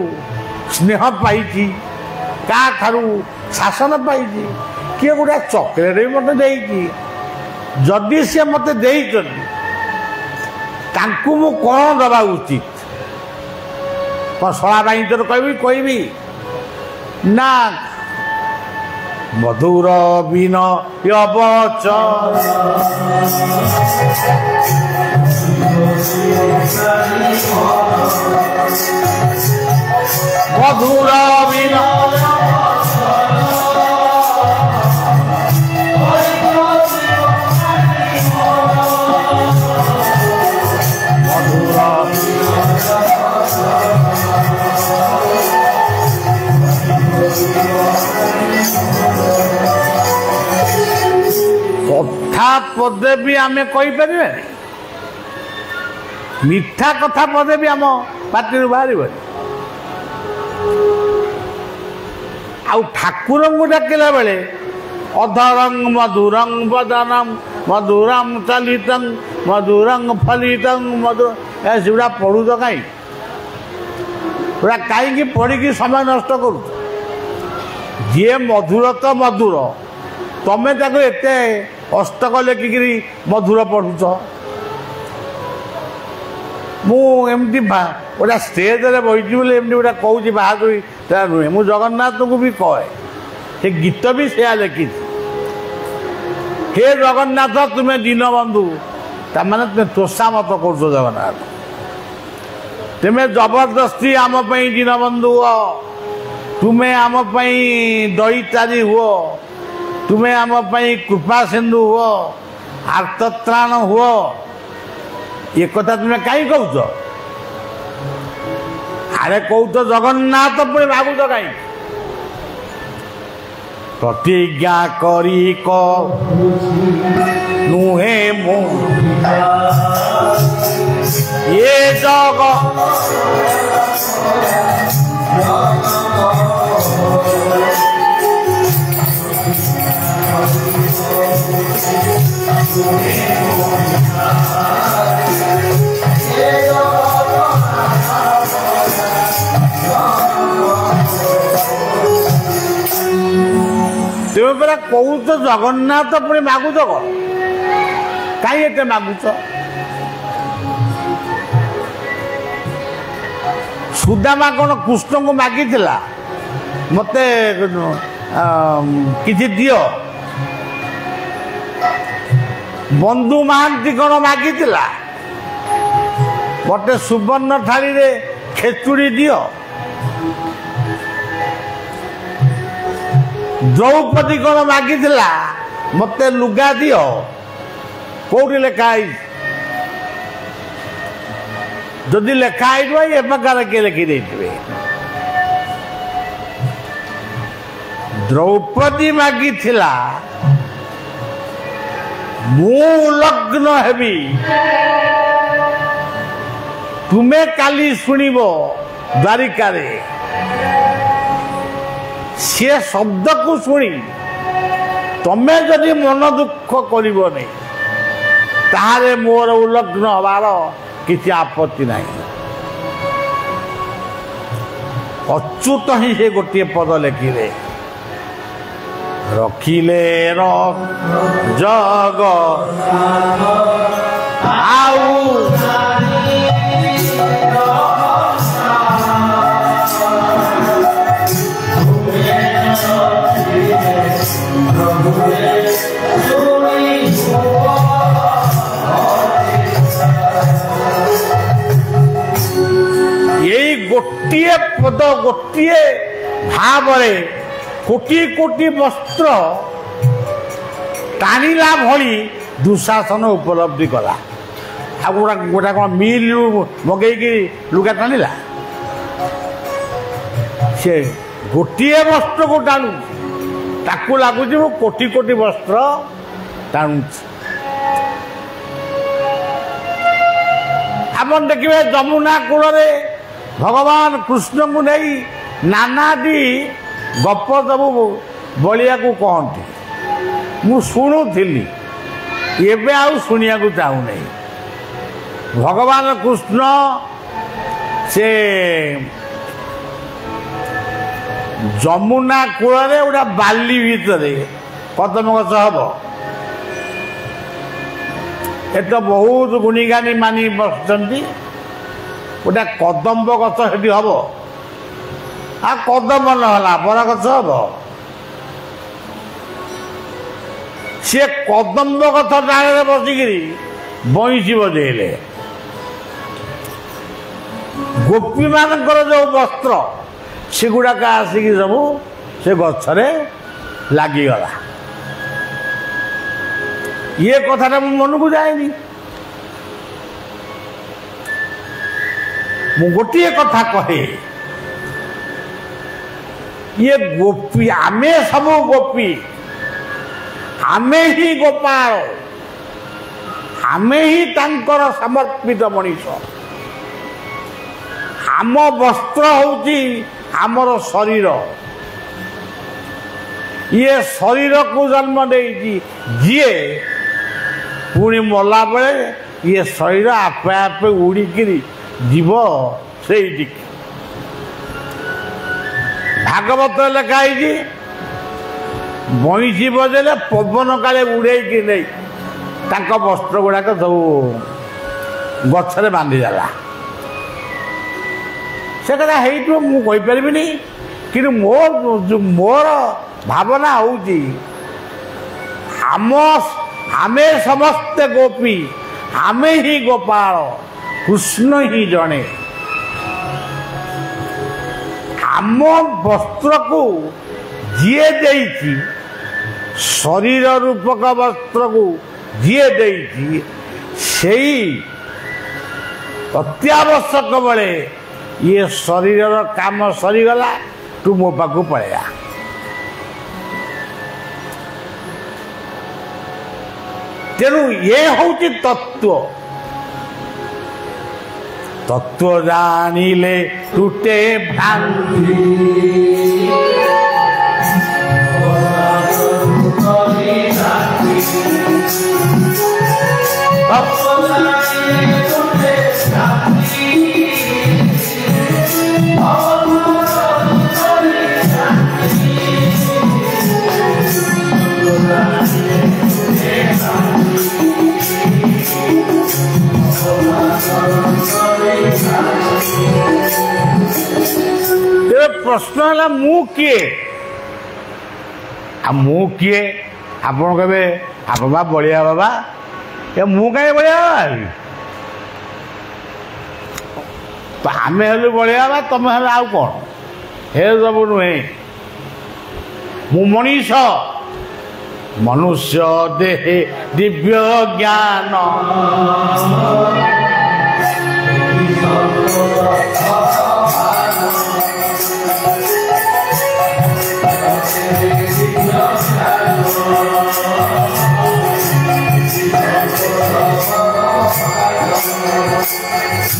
[SPEAKER 1] स्नेह पाई का ठारू शासन पाई किए गोटे चॉकलेट भी मत दे जदि सी मत दे मु कौन दबा उचित कौन शला बाई तो कहबी ना मधुर बिन वचन मधुर बिन कथा पदे भी आम कहीपर मिठा कथा पदे भी आम पार्टी बाहर आउ ठाकुर को डाकिला बेले अधरंग मधुरं वदनम मधुरं चलितं मधुरं फलितं मधुर एगुड़ा पढ़ु तो कहीं पूरा कहीं पढ़ी समय नष्ट करू जी मधुर तो मधुर तमें एत अष्टक लेखिकी मधुर पढ़ुच मुझे गोटा स्टेज बही बोले गोटा कौच बाहर नुहे मु जगन्नाथ को भी कहे से गीत भी से लिखी हे जगन्नाथ तुम्हें दीन बंधु तमें तुम्हें तोषामत कर जगन्नाथ तुम्हें जबरदस्ती आम दीन बंधु हुआ तुम्हें आम दईतारी हुओ तुम्हें आम कृपा सिंधु हुओ आर्तत्राण हुओ ये कथा तुम्हें कहीं कौच अरे कौच जगन्नाथ पुणी भागुच कहीं प्रतिज्ञा करी नुहे मु ये जग तुम परा कौच जगन्नाथ पुणी मागुच कौन कहीं एते मागुच सुदामा कौन कृष्ण को मागी मत किसी दियो बंधु महांती कौन मागी मत सुवर्ण थाली रे खेचुड़ी दियो द्रौपदी कौन मागी मत लुगा दियो कौटी लेखाई जदि लेखाई ए प्रकार किए लिखिदे द्रौपदी मागी मु लग्न हेबी तुम्हें काली शुणव द्वारिका सी शब्द को शुणी तमें जदि मन दुख करनी तारे मोर उलग्न हबार किसी आपत्ति नहीं अच्युत ही से गोटे पद लिखिले रखिले जग आउ यही गोटे पद गोटे भाव कोटी कोटी वस्त्र टाणिला भली दुशासन उपलब्धि कला गोटा गोटा कौन मिल मगै लुगा टाणिला से गोटे वस्त्र को टाणु ताकू लगुच कोटी कोटी वस्त्र टाणु आप देखिए जमुना कूल भगवान कृष्ण को नहीं नानादी गप सब बलिया को कहती मु शुणुली एबे आउ शुणिया को चाहू नहीं भगवान कृष्ण से जमुना कूल गोटा बाली भितर कदम गछ हम ए तो बहुत गुणीगानी मानी बसुँच गोटे कदम्ब गछ से हम आ कदम नहला बर गछ हम सी कदम्ब गछ डाले बसिकी बंशी बजेले गोपी मानकर जो वस्त्र सेगुड़ाक आसिक सब से गछरे लगिगला ये कथाटा मो मन को जाएनी मु गोटे कथा कहे ये गोपी आमे सब गोपी आमे ही गोपाल आमे ही तांकर समर्पित मनीष आम वस्त्र होची आमर शरीर ये शरीर को जन्म देती जीए पुणी मला बेले ये शरीर आपे आपे उड़िकी जीव से भागवत लिखाई बंशी बजेले पवन काले उड़े कि नहीं वस्त्र गुड़ाक सब गछरे बांधीदेला से कथा हो मुझे कि मोर भावना होची आमे समस्ते गोपी आमे ही गोपाल कृष्ण ही जने आम वस्त्र को जीए देती शरीर रूपक वस्त्र को जीए देती सही अत्यावश्यक बेले ये शरीर काम सरीगला तू मो पाक पड़ेगा तेणु ये हूँ तत्व तत्व जानिले टूटे भ्रांति प्रश्न है मु किए आप कहे आप बा बलिया बाबा ये मु कहीं बलिया बाबा तो आम हेलु बलिया बाबा तुम हेल आउ कौन हे सब नुहे मु मनीष मनुष्य देहे दिव्य ज्ञान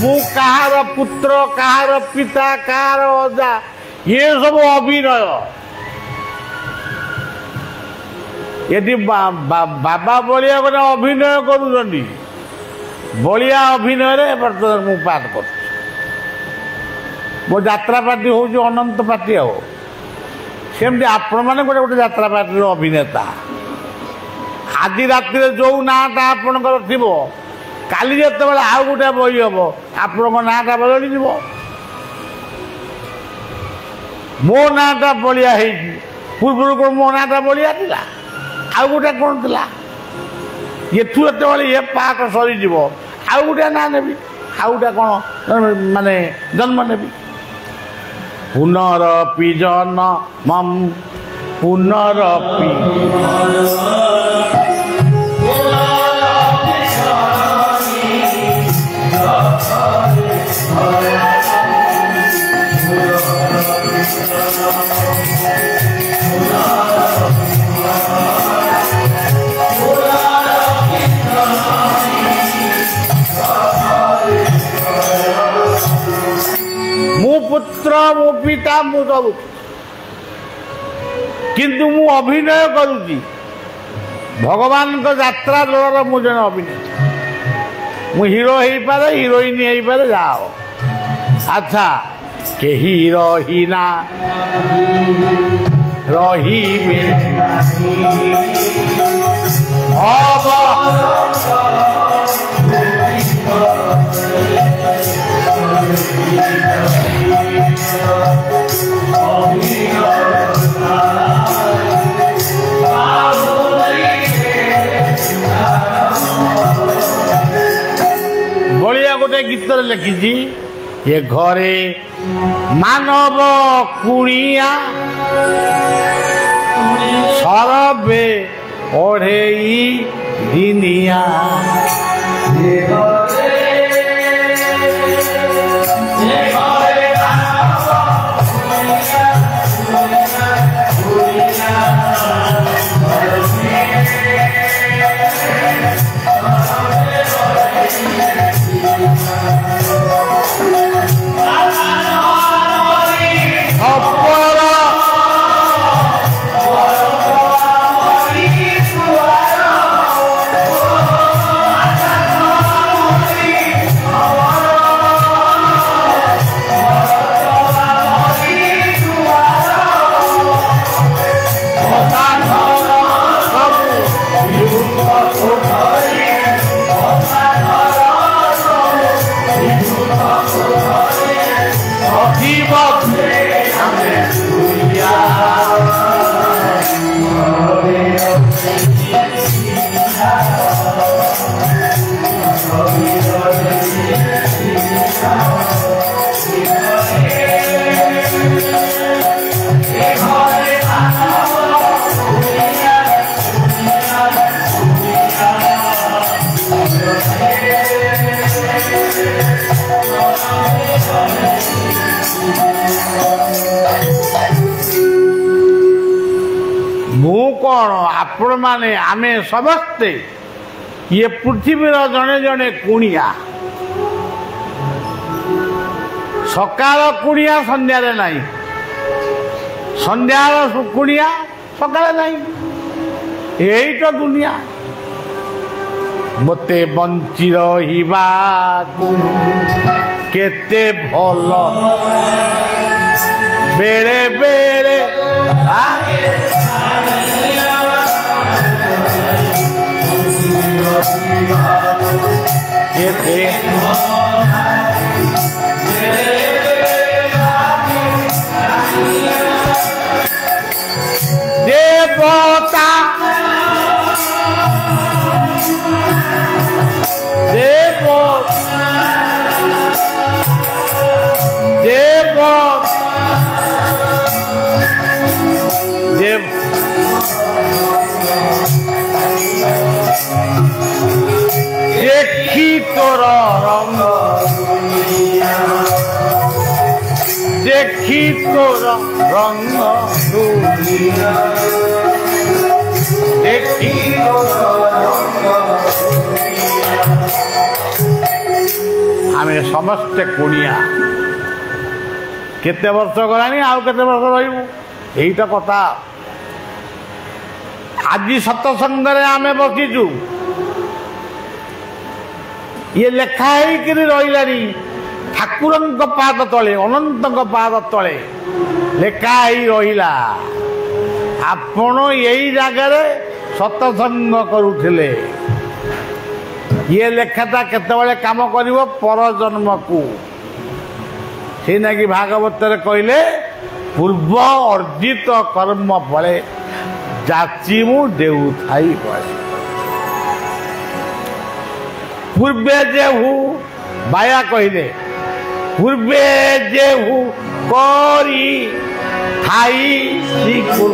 [SPEAKER 1] मु कहार पुत्र कहार पिता कहार अजा ये सब अभिनय यदि बाबा बलिया गोटे अभिनय करुँच बलिया अभिनय बर्तमान मु पाठ कर मो यात्रा पार्टी हूँ अनंत पार्टी आओ सेमती आपण मैंने गोटे गोटे यात्रा पार्टी अभिनेता आज राति जो नाटा आपणकर थी काली जिते आउ गोटे बही हम आपण नाटा बदली जीव मो नाटा बलिया पूर्व को मो नाटा बलिया था आउ गोटे कौन था ये ये पाठ सरीज आउ गोटे ना ने आउ गोटे कौन माने जन्म ने पुनरपि जन्मम पुनरपि पुत्र मो पिता मु सब किंतु मु अभिनय करुची भगवान को यात्रा दल मुझे अभिनय मु हीरो हो पारे हिरोइन हो पारे जाओ अच्छा केही रहीना रही बलिया गोटे गीत लिखी ये घरे मानव कुणिया सरबे ओढ़े दिनिया कौन आपण माने आमे समस्ते ये पृथ्वीर जने जने कुणिया सकाल कुणिया संध्यारे नहीं संध्यार कुणिया सकाल नहीं यही तो दुनिया मते बंची रहिबा केते भल बेले बेले देवता देव देव देव देखी तोर रंग देखी तोर रंग देखी आमे समस्ते कुणिया केते वर्ष गलानी आउ केते वर्ष रहिबु एईटा कथा आज सत्संग रे आमे बसिचु ये लेखा होकर रही ठाकुर पाद तले अनंत पाद तले लेखा रहा आपण यही जगार सत्संग करुले ये लेखाटा केतबेले काम करिवो पर जन्म को से नाकि भागवत कहले पूर्व अर्जित कर्म फले जाची मु देउ थाई बस पूर्वे जे हूँ बाया कहले पूर्वे जे हूँ करी थाई शिखु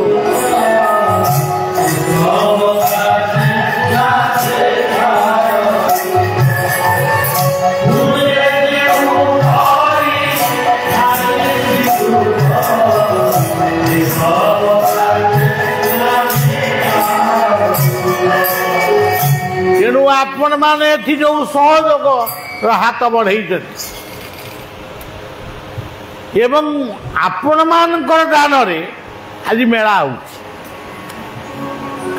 [SPEAKER 1] तेणु आपण मैंने जो सहयोग हाथ बढ़े एवं आपण मान दान आज मेला हो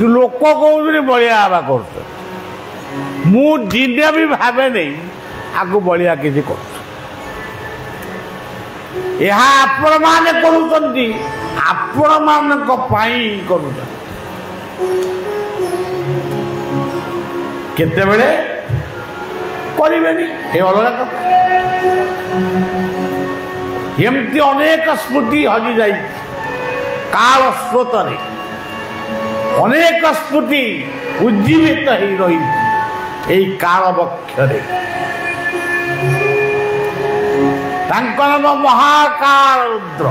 [SPEAKER 1] लोक कौन बलिया हवा कर दिने भी भावे नहीं आगु बलिया किसी कर आपण मैंने आपण मान कर केते बेले करेनि अलग कथा एमती अनेक स्मृति हजि जाई काल स्रोत अनेक स्मृति उज्जीवित हो रही काल बक्षरे नाम महाकाल रुद्र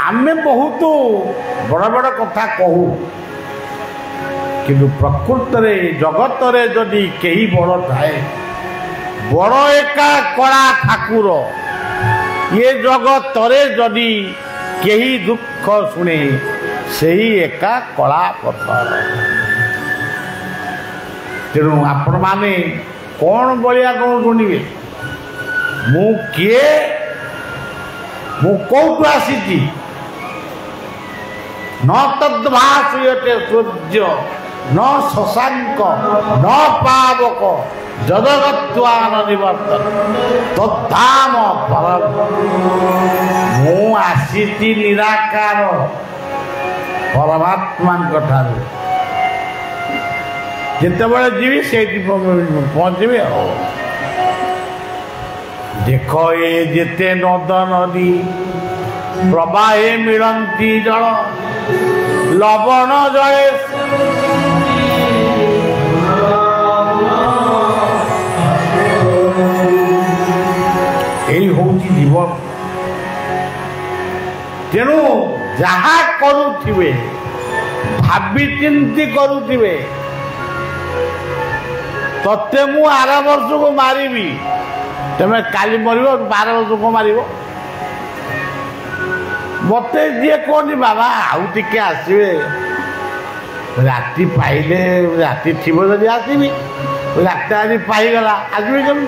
[SPEAKER 1] आमे बहुत बड़ बड़ कथा कहू किंतु प्रकृत रे जगत रे जदि कहीं बड़ थाए बड़ एका कला ठाकुर ये जगत रे जदि कहीं दुख शुणे से ही एका कला पथर तेणु आपण माने कौन बलिया कौन शुणवे मु किए मु कौटू आसी न तद्भासयते सूर्य न शशांक न पावक जदगत्वान निवर्तन तद्धाम परम मु आसीति निराकार परमात्मा ठारू जितेबाला जीवी से पहुँचबी देख ए जेते नद नदी प्रवाहे मिलती जल लवण जले यही हूँ जीवन तेणु जहा करुवे भावी चिंती करुवे तते मु आर वर्ष को मारिबी तमें काली मर 12 वर्ष को मार मत जी कहनी बाबा आउ टे आसवे राति पाइले राति थी जब आसबि रात आज पाईगला आसबि कमी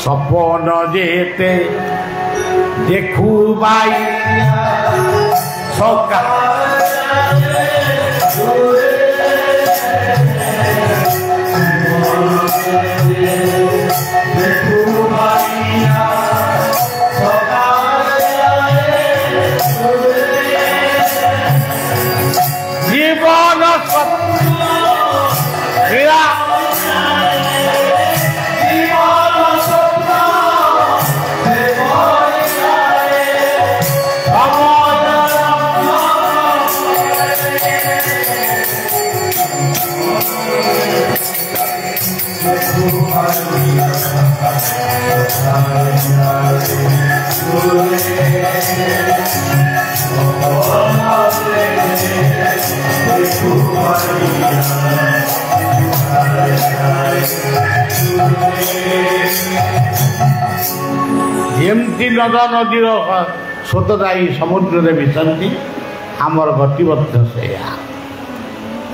[SPEAKER 1] सपन जेते देखू बाई सका ଯେମିତି ନଦ ନଦୀର ସ୍ରୋତ ଯାଇ ସମୁଦ୍ରରେ ମିଶନ୍ତି ଆମର ଗତି ମଧ୍ୟ ସେଇଆ।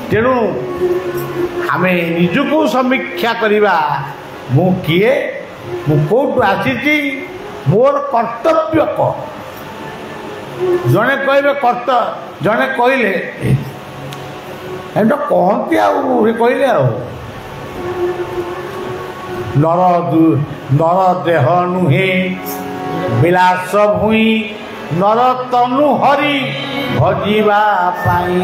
[SPEAKER 1] ତେଣୁ ଆମେ ନିଜକୁ ସମୀକ୍ଷା କରିବା, ମୁଁ କିଏ, ମୁଁ କେଉଁଠୁ ଆସିଛି, ମୋର କର୍ତ୍ତବ୍ୟ କ'ଣ। ଜଣେ କହିବେ ଜଣେ କହିଲେ ଏଇଟା କହନ୍ତି ଆଉ କହିଲେ ଆଉ ନର ଦେହ ନୁହେଁ ବିଳାସ ଭୂଇଁ, ନର ତନୁ ହରି ଭଜିବା ପାଇଁ।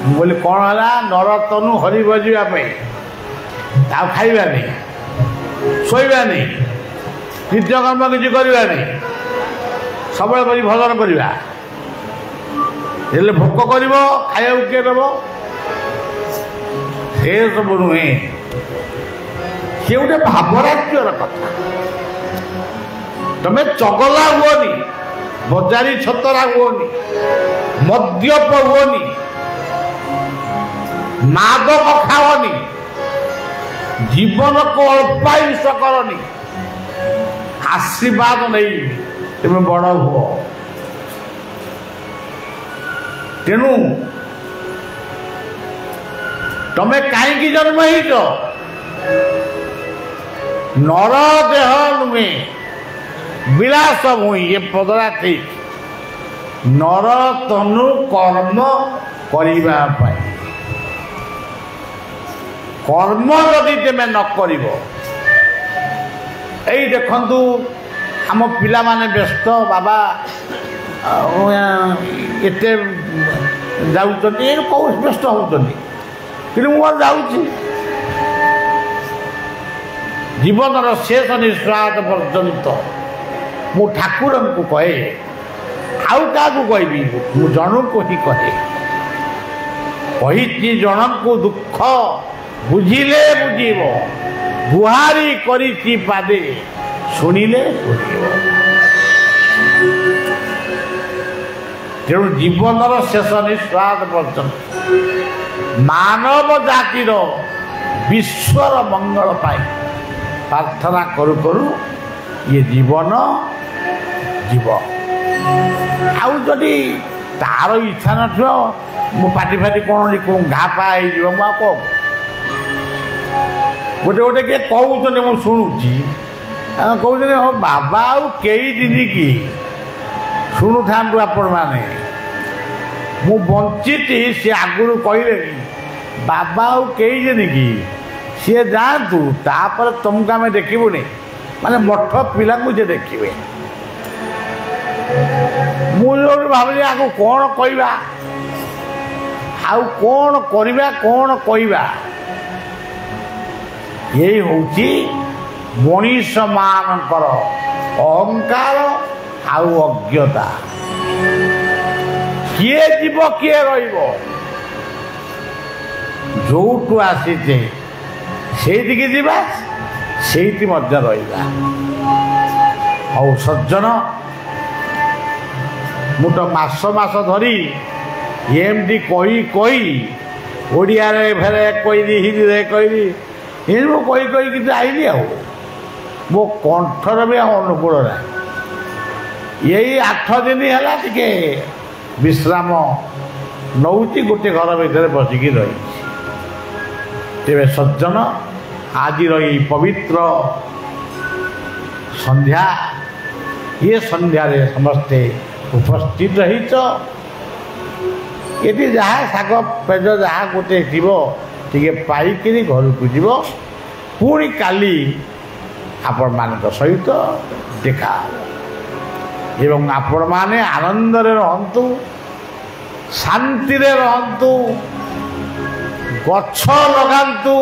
[SPEAKER 1] ମୁଁ କହିଲି କ'ଣ ହେଲା? ନର ତନୁ ହରି ଭଜିବା ପାଇଁ। ଆଉ ଖାଇବାନି, ଶୋଇବାନି, ନିତ୍ୟକର୍ମ କିଛି କରିବାନି, ସବୁବେଳେ କରି ଭଜନ କରିବା। ହେଲେ ଭୋକ କରିବ, ଖାଇବାକୁ କିଏ ଦେବ? ସେ ସବୁ ନୁହେଁ, ସେ ଗୋଟେ ଭାବରାଜ୍ୟର କଥା। ତମେ ଚଗଲା ହୁଅନି, ବଜାରୀ ଛତରା ହୁଅନି, ମଦ୍ୟପ ହୁଅନି, ମାଦକ ଖାଅନି, ଜୀବନକୁ ଅଳ୍ପାୟୁଷ କରନି, ଆଶୀର୍ବାଦ ନେଇ ତୁମେ ବଡ଼ ହୁଅ। ତେଣୁ ତମେ କାହିଁକି ଜନ୍ମ ହେଇଛ? ନର ଦେହ ନୁହେଁ ବିଳାସ ଭୂଇଁ, ଏ ପଦଟା ଠିକ। ନର ତନୁ କର୍ମ କରିବା ପାଇଁ। କର୍ମ ଯଦି ତୁମେ ନ କରିବ, ଏଇ ଦେଖନ୍ତୁ ଆମ ପିଲାମାନେ ବ୍ୟସ୍ତ, ବାବା ଏତେ ଯାଉଛନ୍ତି, ଏ କେଉଁ ବ୍ୟସ୍ତ ହେଉଛନ୍ତି, କିନ୍ତୁ ମୁଁ ଯାଉଛି। ଜୀବନର ଶେଷ ନିଃଶ୍ୱାସ ପର୍ଯ୍ୟନ୍ତ ମୁଁ ଠାକୁରଙ୍କୁ କହେ, ଆଉ କାହାକୁ କହିବି? ମୁଁ ଜଣକୁ ହିଁ କହେ। କହିଛି ଜଣଙ୍କୁ ଦୁଃଖ ବୁଝିଲେ ବୁଝିବ, ଗୁହାରି କରିଛି ପାଦେ ଶୁଣିଲେ ଶୁଣିବ। ତେଣୁ ଜୀବନର ଶେଷ ନିଃଶ୍ୱାସ ପର୍ଯ୍ୟନ୍ତ ମାନବ ଜାତିର ବିଶ୍ୱର ମଙ୍ଗଳ ପାଇଁ ପ୍ରାର୍ଥନା କରୁ କରୁ ଇଏ ଜୀବନ ଯିବ। ଆଉ ଯଦି ତାର ଇଚ୍ଛା ନଥିବ, ମୁଁ ପାଟି କୌଣସି ଘା ପା ହେଇଯିବ, ମୁଁ ଆଉ କ'ଣ? ଗୋଟେ କିଏ କହୁଛନ୍ତି, ମୁଁ ଶୁଣୁଛି, କହୁଛନ୍ତି ହଁ ବାବା ଆଉ କେଇ ଦିନ କି? ଶୁଣୁଥାନ୍ତୁ ଆପଣମାନେ, ମୁଁ ବଞ୍ଚିଛି, ସେ ଆଗରୁ କହିଲେ କି ବାବା ଆଉ କେଇ ଦିନ କି? ସିଏ ଯାଆନ୍ତୁ, ତାପରେ ତମକୁ ଆମେ ଦେଖିବୁନି। ମାନେ ମଠ ପିଲାଙ୍କୁ ଯେ ଦେଖିବେ। ମୁଁ ଯୋଉଠି ଭାବିଲି ଆକୁ କ'ଣ କହିବା, ଆଉ କ'ଣ କରିବା, କ'ଣ କହିବା, ଏଇ ହେଉଛି ମଣିଷମାନଙ୍କର ଅହଙ୍କାର ଆଉ ଅଜ୍ଞତା। କିଏ ଯିବ କିଏ ରହିବ? ଯୋଉଠୁ ଆସିଛେ ସେଇଠିକି ଯିବା, ସେଇଠି ମଧ୍ୟ ରହିବା। ଆଉ ସଜ୍ଜନ, ମୁଁ ତ ମାସ ଧରି ଏମିତି କହି ଓଡ଼ିଆରେ ଫେରେ କହିଲି, ହିନ୍ଦୀରେ କହିଲି, ଏମିତି ମୁଁ କହି କିନ୍ତୁ ଆଇଲି। ଆଉ ମୋ କଣ୍ଠର ବି ଆଉ ଅନୁକୂଳ ନାହିଁ। ଏଇ 8 ଦିନ ହେଲା ଟିକେ ବିଶ୍ରାମ ନେଉଛି, ଗୋଟେ ଘର ଭିତରେ ବସିକି ରହିଛି। ତେବେ ସଜ୍ଜନ, ଆଜିର ଏଇ ପବିତ୍ର ସନ୍ଧ୍ୟା, ଏ ସନ୍ଧ୍ୟାରେ ସମସ୍ତେ ଉପସ୍ଥିତ ରହିଛ। ଏଠି ଯାହା ଶାଗ ପେଜ ଯାହା ଗୋଟେ ଥିବ ଟିକେ ପାଇକିରି ଘରକୁ ଯିବ। ପୁଣି କାଲି ଆପଣମାନଙ୍କ ସହିତ ଦେଖା ଏବଂ ଆପଣମାନେ ଆନନ୍ଦରେ ରହନ୍ତୁ, ଶାନ୍ତିରେ ରହନ୍ତୁ, ଗଛ ଲଗାନ୍ତୁ,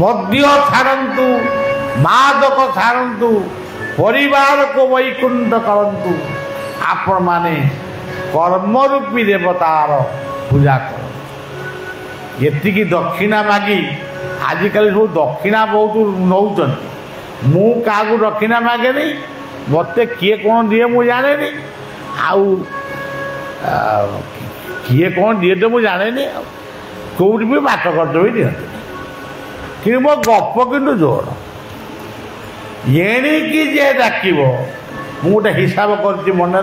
[SPEAKER 1] ମଦ୍ୟ ଛାଡ଼ନ୍ତୁ, ମାଦକ ଛାଡ଼ନ୍ତୁ, ପରିବାରକୁ ବୈକୁଣ୍ଠ କରନ୍ତୁ। ଆପଣମାନେ କର୍ମରୂପୀ ଦେବତାର ପୂଜା କରନ୍ତୁ। ଏତିକି ଦକ୍ଷିଣା ମାଗି आजिकल सब दक्षिणा बहुत नौचन मु क्या दक्षिणा मागे नहीं मत किए कौन दिए मुझे जाने नहीं आउ किए कौन दिए तो मुझे जाने नहीं कौट भी बात खर्च भी दिखते कि मो गप कि जोर एणिकी जे डाक मु गोटे हिसाब कर मन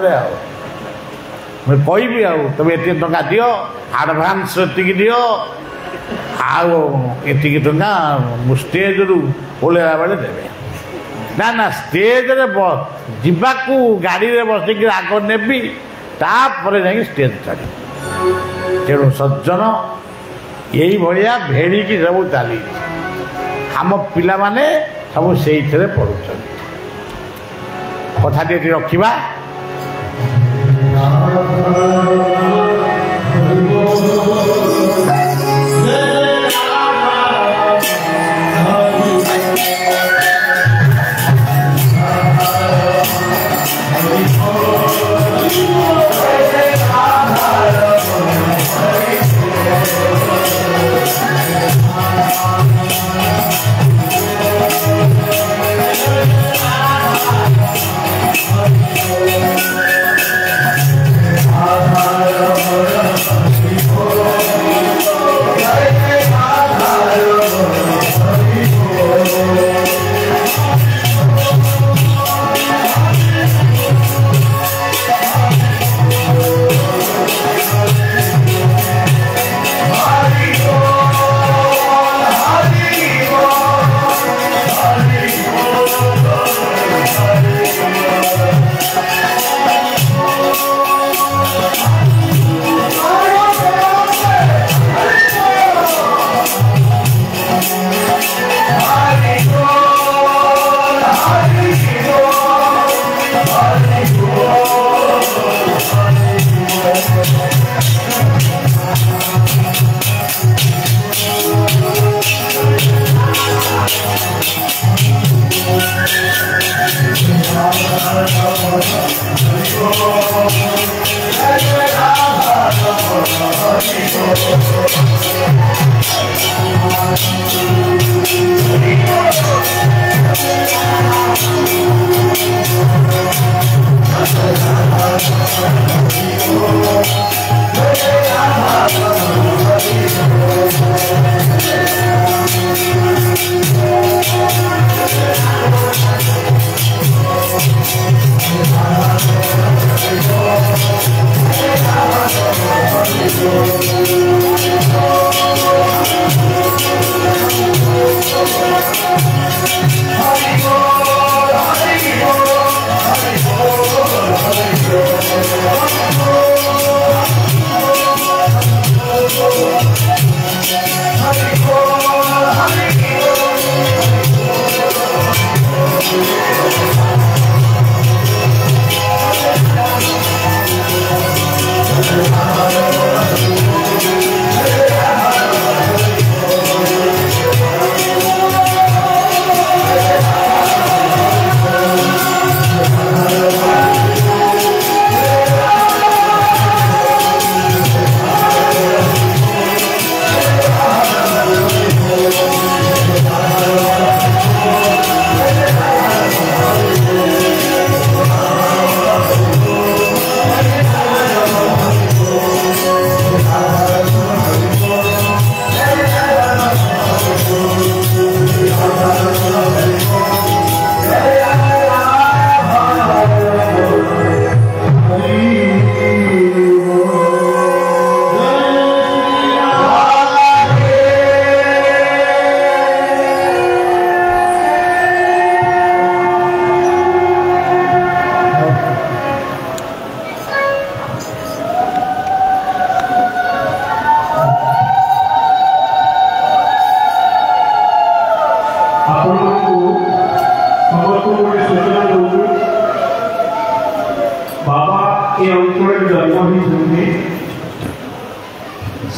[SPEAKER 1] में कहि तुम ये टका दि आडभान्स ये दि आती टका स्टेज रू ओल्ला बेले देवे ना ना स्टेज रे जीवाकू गाड़ी रे बसिक आग नेबी तापर जा स्टेज चढ़ी तेणु सज्जन यही भाया भेड़िकी सब चली आम पिला माने सब से पढ़ुं कथा रखा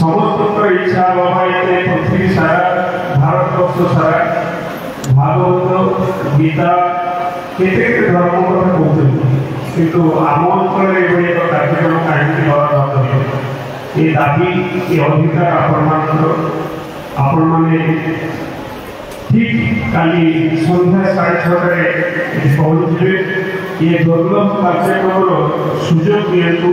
[SPEAKER 2] समस्त इच्छा बाबा ये पृथ्वी सारा भारतवर्ष सारा भागवत गीता केते धर्म कथा कहते किंतु आम अंचल ये कार्यक्रम कहीं ये दाबी ये अधिकार आपण आपण माने ठीक काली संध्या 6:30 पहुंचे ये दुर्लभ कार्यक्रम सुजोग दियंतु।